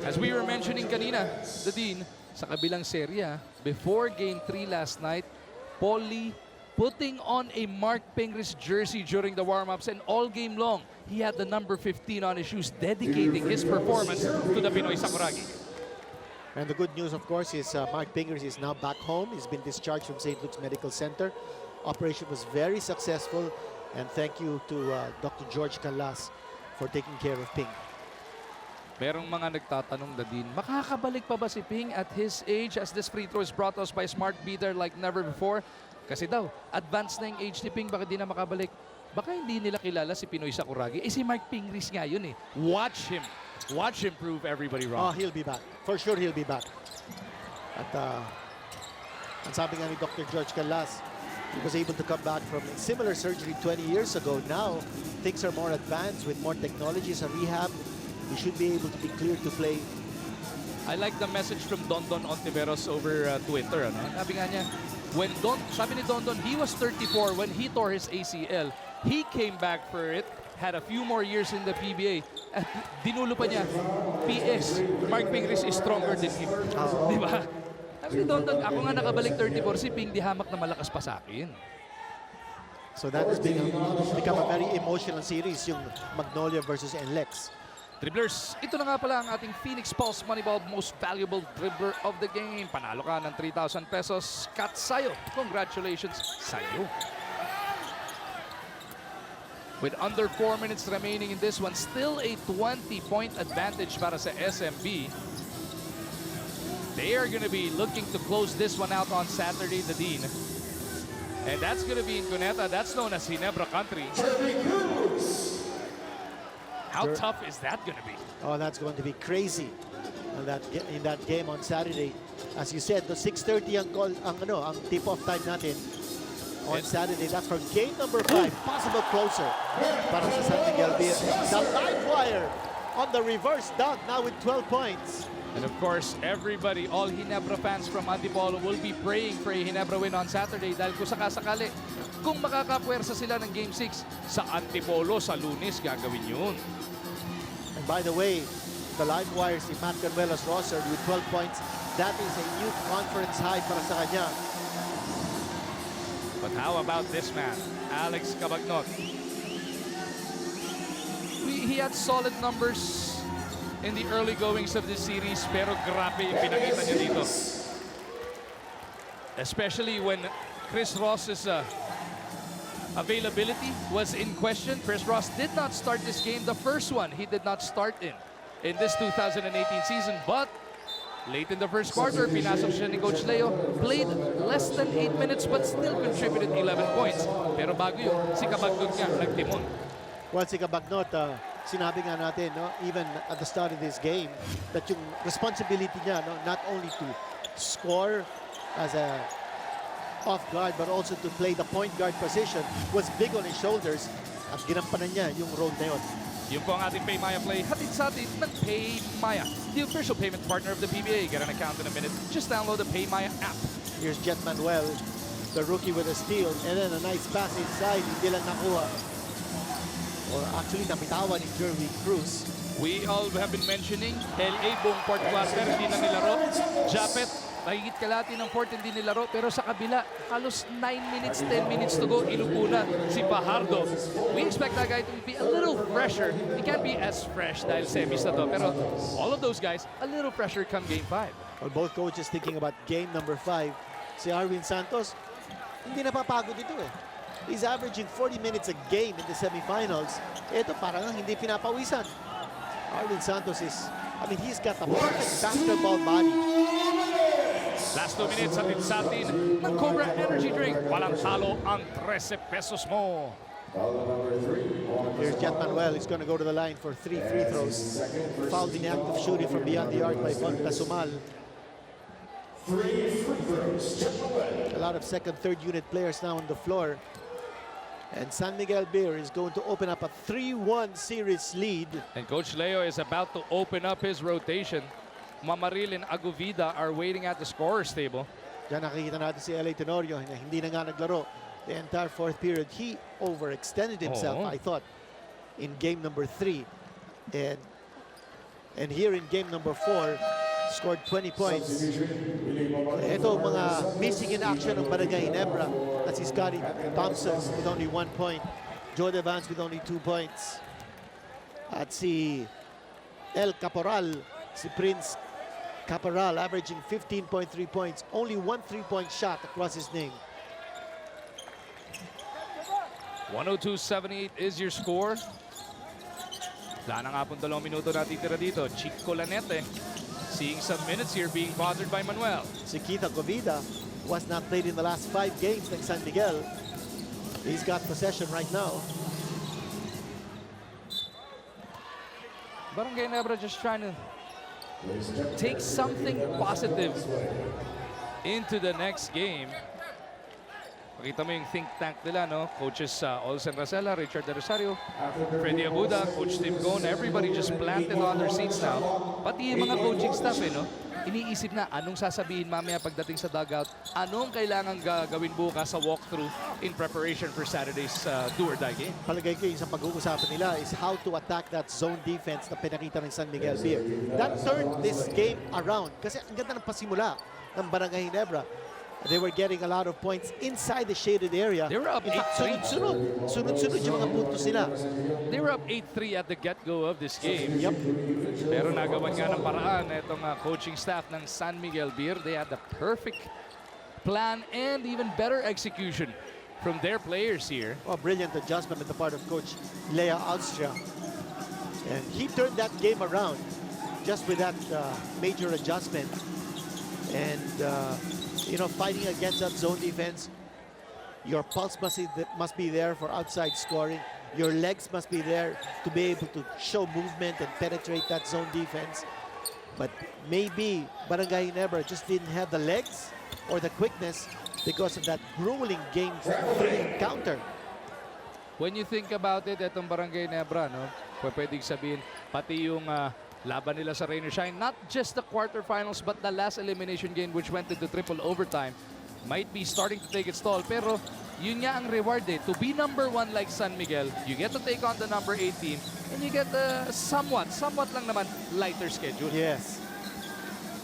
As we were mentioning kanina, the Dean, sa kabilang serya, before Game 3 last night, Paul Lee putting on a Mark Pingris jersey during the warm-ups, and all game long, he had the number 15 on his shoes, dedicating his performance to the Pinoy Sakuragi. And the good news, of course, is Mark Pingers is now back home. He's been discharged from St. Luke's Medical Center. Operation was very successful, and thank you to Dr. George Calas for taking care of Ping. Merong mga nagtatanong na din, makakabalik pa ba si Ping at his age, as this free throw is brought us by Smart Beater like never before? Kasi daw, advanced na yung age ni Ping, baka di na makabalik. Baka hindi nila kilala si Pinoy Sakuragi. Eh si Mark Pingris nga yun eh. Watch him. Watch him prove everybody Oh, wrong. he'll be back. For sure, he'll be back. At ang sabi nga ni Dr. George Calas, he was able to come back from a similar surgery 20 years ago. Now, things are more advanced with more technologies and rehab. He should be able to be cleared to play. I like the message from Dondon Ontiveros over Twitter. Ano? Sabi nga niya, sabi ni Dondon, he was 34 when he tore his ACL. He came back for it, had a few more years in the PBA. At dinulo pa niya, PS, Mark Pingris is stronger than him. Di ba? Sabi ni Dondon, ako nga nakabalik 34, si Ping di hamak na malakas pa sa akin. So that has become a very emotional series, yung Magnolia versus NLEX. Dribblers, ito na nga pala ang ating Phoenix Pulse Moneyball Most Valuable Dribbler of the Game. Panalo ka ng 3,000 pesos. Kat sayo. Congratulations sayo. With under 4 minutes remaining in this one, still a 20-point advantage para sa SMB. They are going to be looking to close this one out on Saturday, the Dean. And that's going to be in Cuneta. That's known as Ginebra country. How tough is that going to be? Oh, that's going to be crazy in that game on Saturday. As you said, the 6:30 ang tip-off time natin on Saturday. That's for game number 5, possible closer para sa San Miguel Beer. The live wire on the reverse dog now with 12 points. And of course, everybody, all Ginebra fans from Antipolo will be praying for a Ginebra win on Saturday dahil kung sakasakali, kung makakapwersa sila ng Game 6 sa Antipolo sa Lunes, gagawin yun. And by the way, the live wire si Matt Canuelos Rosser with 12 points. That is a new conference high para sa kanya. But how about this man, Alex Cabagnot? He had solid numbers in the early goings of this series, pero grabe yung pinakita niya dito. Especially when Chris Ross's availability was in question. Chris Ross did not start this game. The first one he did not start in this 2018 season, but late in the first quarter, pinasok siya ni Coach Leo. Played less than 8 minutes but still contributed 11 points. Pero bago yun, si Cabagnot nga nagtimon. Well, si Cabagnot, sinabi nga natin, no, even at the start of this game, that yung responsibility niya, no, not only to score as a off guard, but also to play the point guard position, was big on his shoulders. At ginampanan niya yung role na yun. Yun po ang ating PayMaya play. Hatid sa atin ng PayMaya, the official payment partner of the PBA. Get an account in a minute. Just download the PayMaya app. Here's Jet Manuel, the rookie with a steal, and then a nice pass inside. Hindi lang nakuha. Or actually, napitawan ni Jeremy Cruz. We all have been mentioning, LA buong fourth quarter hindi na nilaro. Japet, mahigit kalahati ng fourth hindi nilaro. Pero sa kabila, halos 9 minutes, 10 minutes to go, ilupo na si Fajardo. We expect that guy to be a little fresher. He can't be as fresh dahil semis na to. Pero all of those guys, a little fresher come game 5. Well, both coaches thinking about game number 5. Si Arvin Santos, hindi napapagod ito eh. He's averaging 40 minutes a game in the semifinals. Ito parang hindi pinapawisan. Arvin Santos he's got the perfect basketball body. Last 2 minutes, atin sa atin ng Cobra Energy Drink. Walang talo ang 13 pesos mo. Here's Jet Manuel. He's going to go to the line for 3 free throws. Fouled in the act of shooting from beyond the arc by Von Casumal. A lot of second, third unit players now on the floor. And San Miguel Beer is going to open up a 3-1 series lead. And Coach Leo is about to open up his rotation. Mamaril and Aguvida are waiting at the scorer's table. Diyan nakikita natin si L.A. Tenorio na hindi na nga naglaro the entire fourth period. He overextended himself, I thought, in game number 3. And here in game number 4, scored 20 points. Ito mga missing in action ng Barangay Ginebra. That's si Scotty Thompson with only 1 point. Joe Devance with only 2 points. At si El Caporal, si Prince Caporal averaging 15.3 points. Only 1 3-point shot across his name. 102-78 is your score. Wala na nga pong 2 minuto natitira dito. Chico Lanete seeing some minutes here being bothered by Manuel. Si Keith Aguvida was not played in the last 5 games ng San Miguel. He's got possession right now. Barangay Ginebra just trying to take something positive into the next game. Pakita mo yung think tank nila, no? Coaches Olsen Racela, Richard De Rosario, Freddy Abuda, Coach Tim Cone, everybody just planted on their seats now. Pati yung mga coaching staff, no? Iniisip na anong sasabihin mamaya pagdating sa dugout, anong kailangan gawin bukas sa walkthrough in preparation for Saturday's do-or-die game. Palagay ko yung sa pag-uusapan nila is how to attack that zone defense na pinakita ng San Miguel Beer. That turned this game around kasi ang ganda ng pasimula ng Barangay Ginebra. They were getting a lot of points inside the shaded area. They were up 8-3. Sunod-sunod yung mga puntos nila. They were up 8-3 at the get-go of this game. Yep. Pero nagawan nga ng paraan itong coaching staff ng San Miguel Beer. They had the perfect plan and even better execution from their players here. Oh, brilliant adjustment on the part of Coach Lea Austria. And he turned that game around just with that major adjustment. And, fighting against that zone defense. Your pulse must be there for outside scoring. Your legs must be there to be able to show movement and penetrate that zone defense. But maybe Barangay Ginebra just didn't have the legs or the quickness because of that grueling game 3 encounter. When you think about it, etong Barangay Ginebra, no? Pwedeng sabihin, pati yung laban nila sa Rain or Shine, not just the quarterfinals, but the last elimination game which went into triple overtime, might be starting to take its toll. Pero yun nga ang reward eh. To be number 1 like San Miguel, you get to take on the number 18 and you get somewhat lang naman lighter schedule. Yes.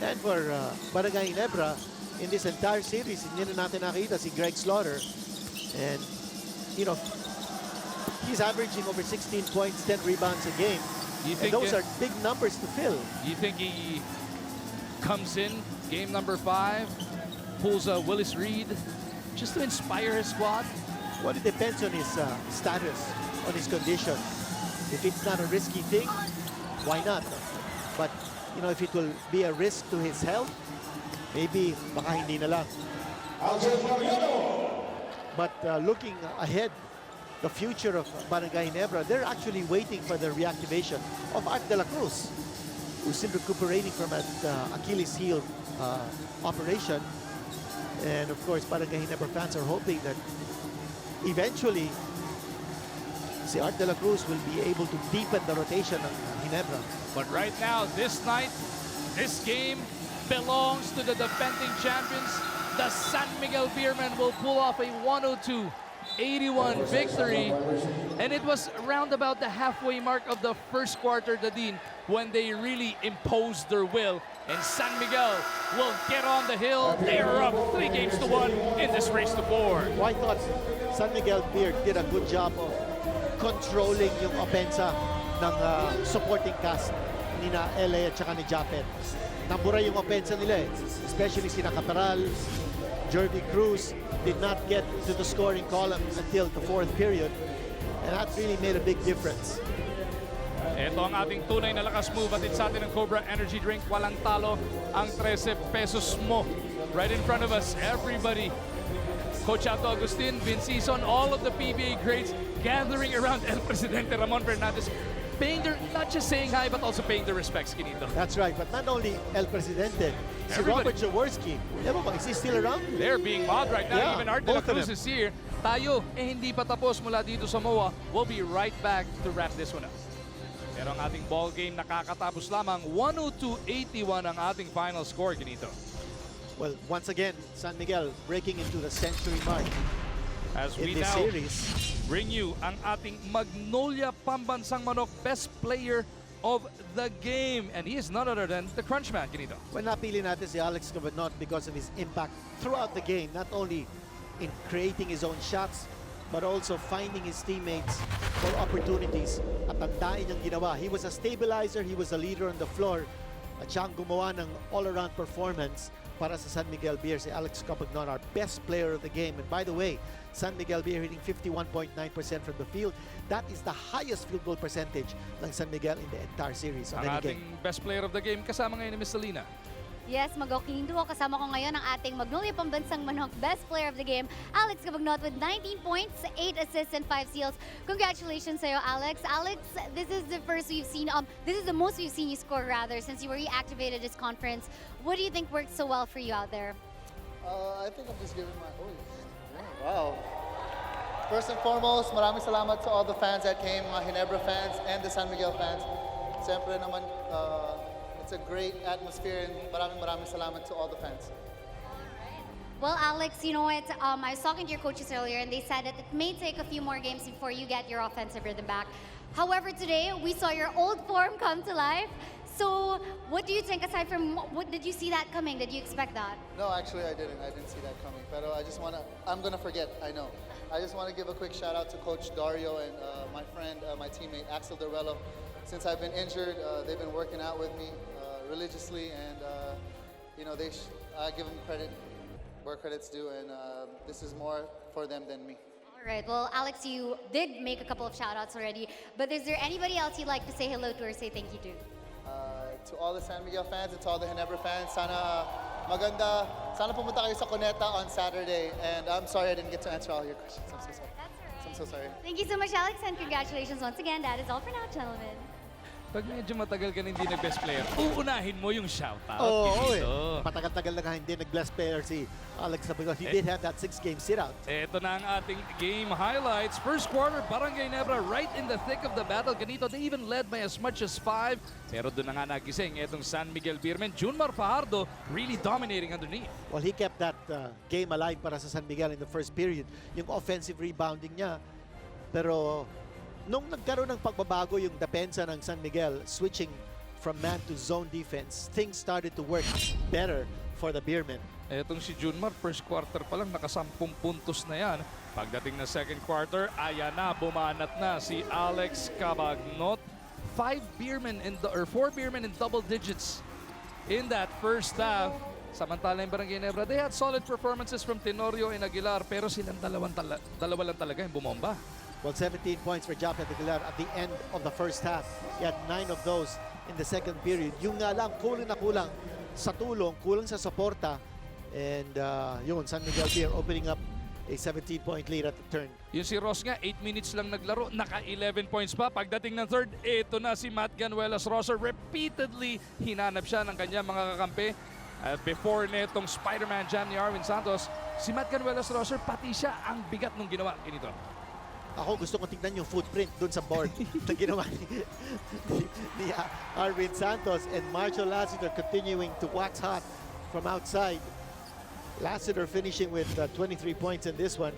And for Barangay Ginebra, in this entire series, hindi na natin nakita si Greg Slaughter. And, you know, he's averaging over 16 points, 10 rebounds a game. And those are big numbers to fill. You think he comes in game number 5, pulls a Willis Reed just to inspire his squad? Well, it depends on his status, on his condition. If it's not a risky thing, why not? But, you know, if it will be a risk to his health, maybe baka hindi na lang. But looking ahead, the future of Barangay Ginebra, they're actually waiting for the reactivation of Art de la Cruz, who's still recuperating from an Achilles heel operation. And of course, Barangay Ginebra fans are hoping that eventually si Art de la Cruz will be able to deepen the rotation of Ginebra. But right now, this night, this game belongs to the defending champions. The San Miguel Beermen will pull off a 102-81 victory. And it was around about the halfway mark of the first quarter, Dadin, when they really imposed their will. And San Miguel will get on the hill. They are up 3-1 in this race to 4. Well, I thought San Miguel Beer did a good job of controlling yung opensa ng supporting cast ni na LA at saka ni Japet. Nabura yung opensa nila eh. Especially si Caparal, Jervy Cruz did not get to the scoring column until the 4th period. And that really made a big difference. Ito ang ating tunay na lakas move at sa atin ng Cobra Energy Drink. Walang talo ang 13 pesos mo. Right in front of us, everybody. Coach Alto Agustin, Vince Season, all of the PBA greats gathering around El Presidente Ramon Fernandez, paying their, not just saying hi, but also paying their respects, Kinito. That's right, but not only El Presidente, si Robert Jaworski. Ewan ko, is he still around? They're being mobbed right now. Yeah, Even Art de la both of Cruz them. is here. Tayo, hindi pa tapos mula dito sa MOA. We'll be right back to wrap this one up. Pero ang ating ball game nakakatapos lamang 102-81 ang ating final score, Kinito. Well, once again, San Miguel breaking into the century mark As we in this now series. bring you ang ating Magnolia Pambansang Manok Best Player of the Game. And he is none other than the Crunchman, Kinito. Well, napili natin si Alex Cabadnot because of his impact throughout the game, not only in creating his own shots, but also finding his teammates for opportunities. At tandaan niyang ginawa. He was a stabilizer, he was a leader on the floor. At siya ang gumawa ng all-around performance para sa San Miguel Beer, si Alex Capagnon, our best player of the game. And by the way, San Miguel Beer hitting 51.9% from the field. That is the highest field goal percentage ng San Miguel in the entire series on Ang any ating game. best player of the game, kasama ngayon ni Miss Salina. Yes, Mag-Okindo. Kasama ko ngayon ang ating Magnolia Pambansang Manok Best Player of the Game, Alex Cabagnot, with 19 points, 8 assists, and 5 steals. Congratulations sa'yo, Alex. Alex, this is the first we've seen, this is the most we've seen you score, rather, since you were reactivated this conference. What do you think worked so well for you out there? I think I'm just giving my... wow. First and foremost, maraming salamat to all the fans that came, mga Ginebra fans and the San Miguel fans. Siyempre naman, it's a great atmosphere and maraming salamat to all the fans. Well, Alex, you know what? I was talking to your coaches earlier, and they said that it may take a few more games before you get your offensive rhythm back. However, today, we saw your old form come to life. So, what do you think, aside from, did you see that coming? Did you expect that? No, actually I didn't. I didn't see that coming. Pero I just want to, I'm going to forget, I know. I just want to give a quick shout out to Coach Dario and my friend, my teammate Axel Dorello. Since I've been injured, they've been working out with me religiously, and you know, I give them credit where credit's due, and this is more for them than me. All right. Well, Alex, you did make a couple of shout-outs already, but is there anybody else you'd like to say hello to or say thank you to? To all the San Miguel fans and to all the Ginebra fans, sana maganda. Sana pumunta kayo sa Cuneta on Saturday. And I'm sorry I didn't get to answer all your questions. I'm so sorry. That's all right. I'm so sorry. Thank you so much, Alex, and congratulations once again. That is all for now, gentlemen. Pag medyo matagal ka na hindi nag-best player, uunahin mo yung shoutout. Oo, Kinito. Matagal-tagal na nga hindi nag-blessed player si Alex because he did have that 6-game sit-out. Ito na ang ating game highlights. First quarter, Barangay Ginebra right in the thick of the battle. Ganito, they even led by as much as 5. Pero doon na nga nagising itong San Miguel Beermen. Junmar Fajardo really dominating underneath. Well, he kept that game alive para sa San Miguel in the first period. Yung offensive rebounding niya. Pero nung nagkaroon ng pagbabago yung depensa ng San Miguel, switching from man to zone defense, things started to work better for the Beermen. Etong si Junmar, first quarter pa lang, naka 10 puntos na yan. Pagdating na second quarter, ayan na, bumanat na si Alex Cabagnot. 4 Beermen in double digits in that first half. Samantala yung Barangay Ginebra, they had solid performances from Tenorio and Aguilar, pero silang dalawa lang talaga yung bumomba. Well, 17 points for Japet Aguilar at the end of the first half. He had 9 of those in the second period. Yung nga lang, kulang na kulang sa tulong, kulang sa suporta. And yun, San Miguel Beer opening up a 17-point lead at the turn. Yung si Ross nga, 8 minutes lang naglaro, naka 11 points pa. Pagdating ng third, ito na si Matt Ganuelas-Rosser. Repeatedly, hinanap siya ng kanyang mga kakampi. Before netong Spider-Man jam ni Arvin Santos, si Matt Ganuelas-Rosser, pati siya ang bigat nung ginawa. Ganito. Ako gusto kong tignan yung footprint dun sa board na ginawa ni Arvin Santos, and Marshall Lassiter continuing to wax hot from outside. Lassiter finishing with 23 points in this one.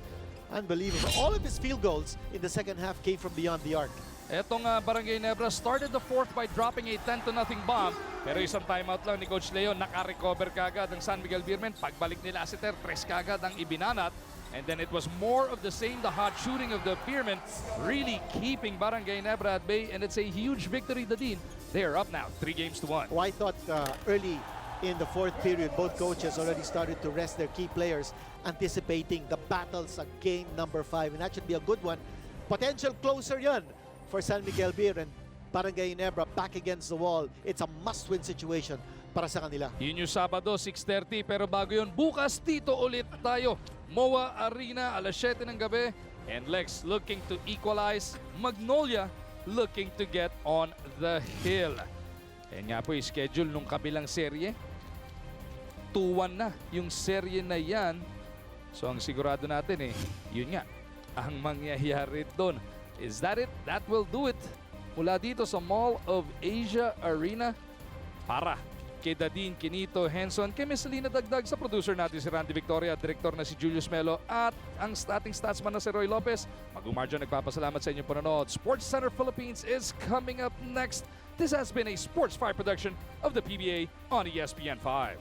Unbelievable. All of his field goals in the second half came from beyond the arc. Etong Barangay Ginebra started the fourth by dropping a 10-0 bomb. Pero isang timeout lang ni Coach Leo, naka-recover kagad ang San Miguel Beermen. Pagbalik ni Lassiter, 3 kagad ang ibinanat. And then it was more of the same, the hot shooting of the Beermen, really keeping Barangay Ginebra at bay. And it's a huge victory, Dadin. They are up now, 3-1. Oh, I thought early in the fourth period, both coaches already started to rest their key players, anticipating the battles at game number 5. And that should be a good one. Potential closer yan for San Miguel Beer, and Barangay Ginebra back against the wall. It's a must-win situation para sa kanila. Yun yung Sabado, 6:30. Pero bago yun, bukas dito ulit tayo. MOA Arena, alas 7 ng gabi. And Lex looking to equalize. Magnolia looking to get on the hill. Kaya nga po yung schedule nung kabilang serye. 2-1 na yung serye na yan. So ang sigurado natin yun nga, ang mangyayari doon. Is that it? That will do it. Mula dito sa Mall of Asia Arena, para kay Dadin Quinito Henson, kay Miss Lina Dagdag, sa producer natin si Randy Victoria, director na si Julius Melo, at ang starting statsman na si Roy Lopez. Mag-umarjo, nagpapasalamat sa inyong panonood. Sports Center Philippines is coming up next. This has been a Sports 5 production of the PBA on ESPN 5.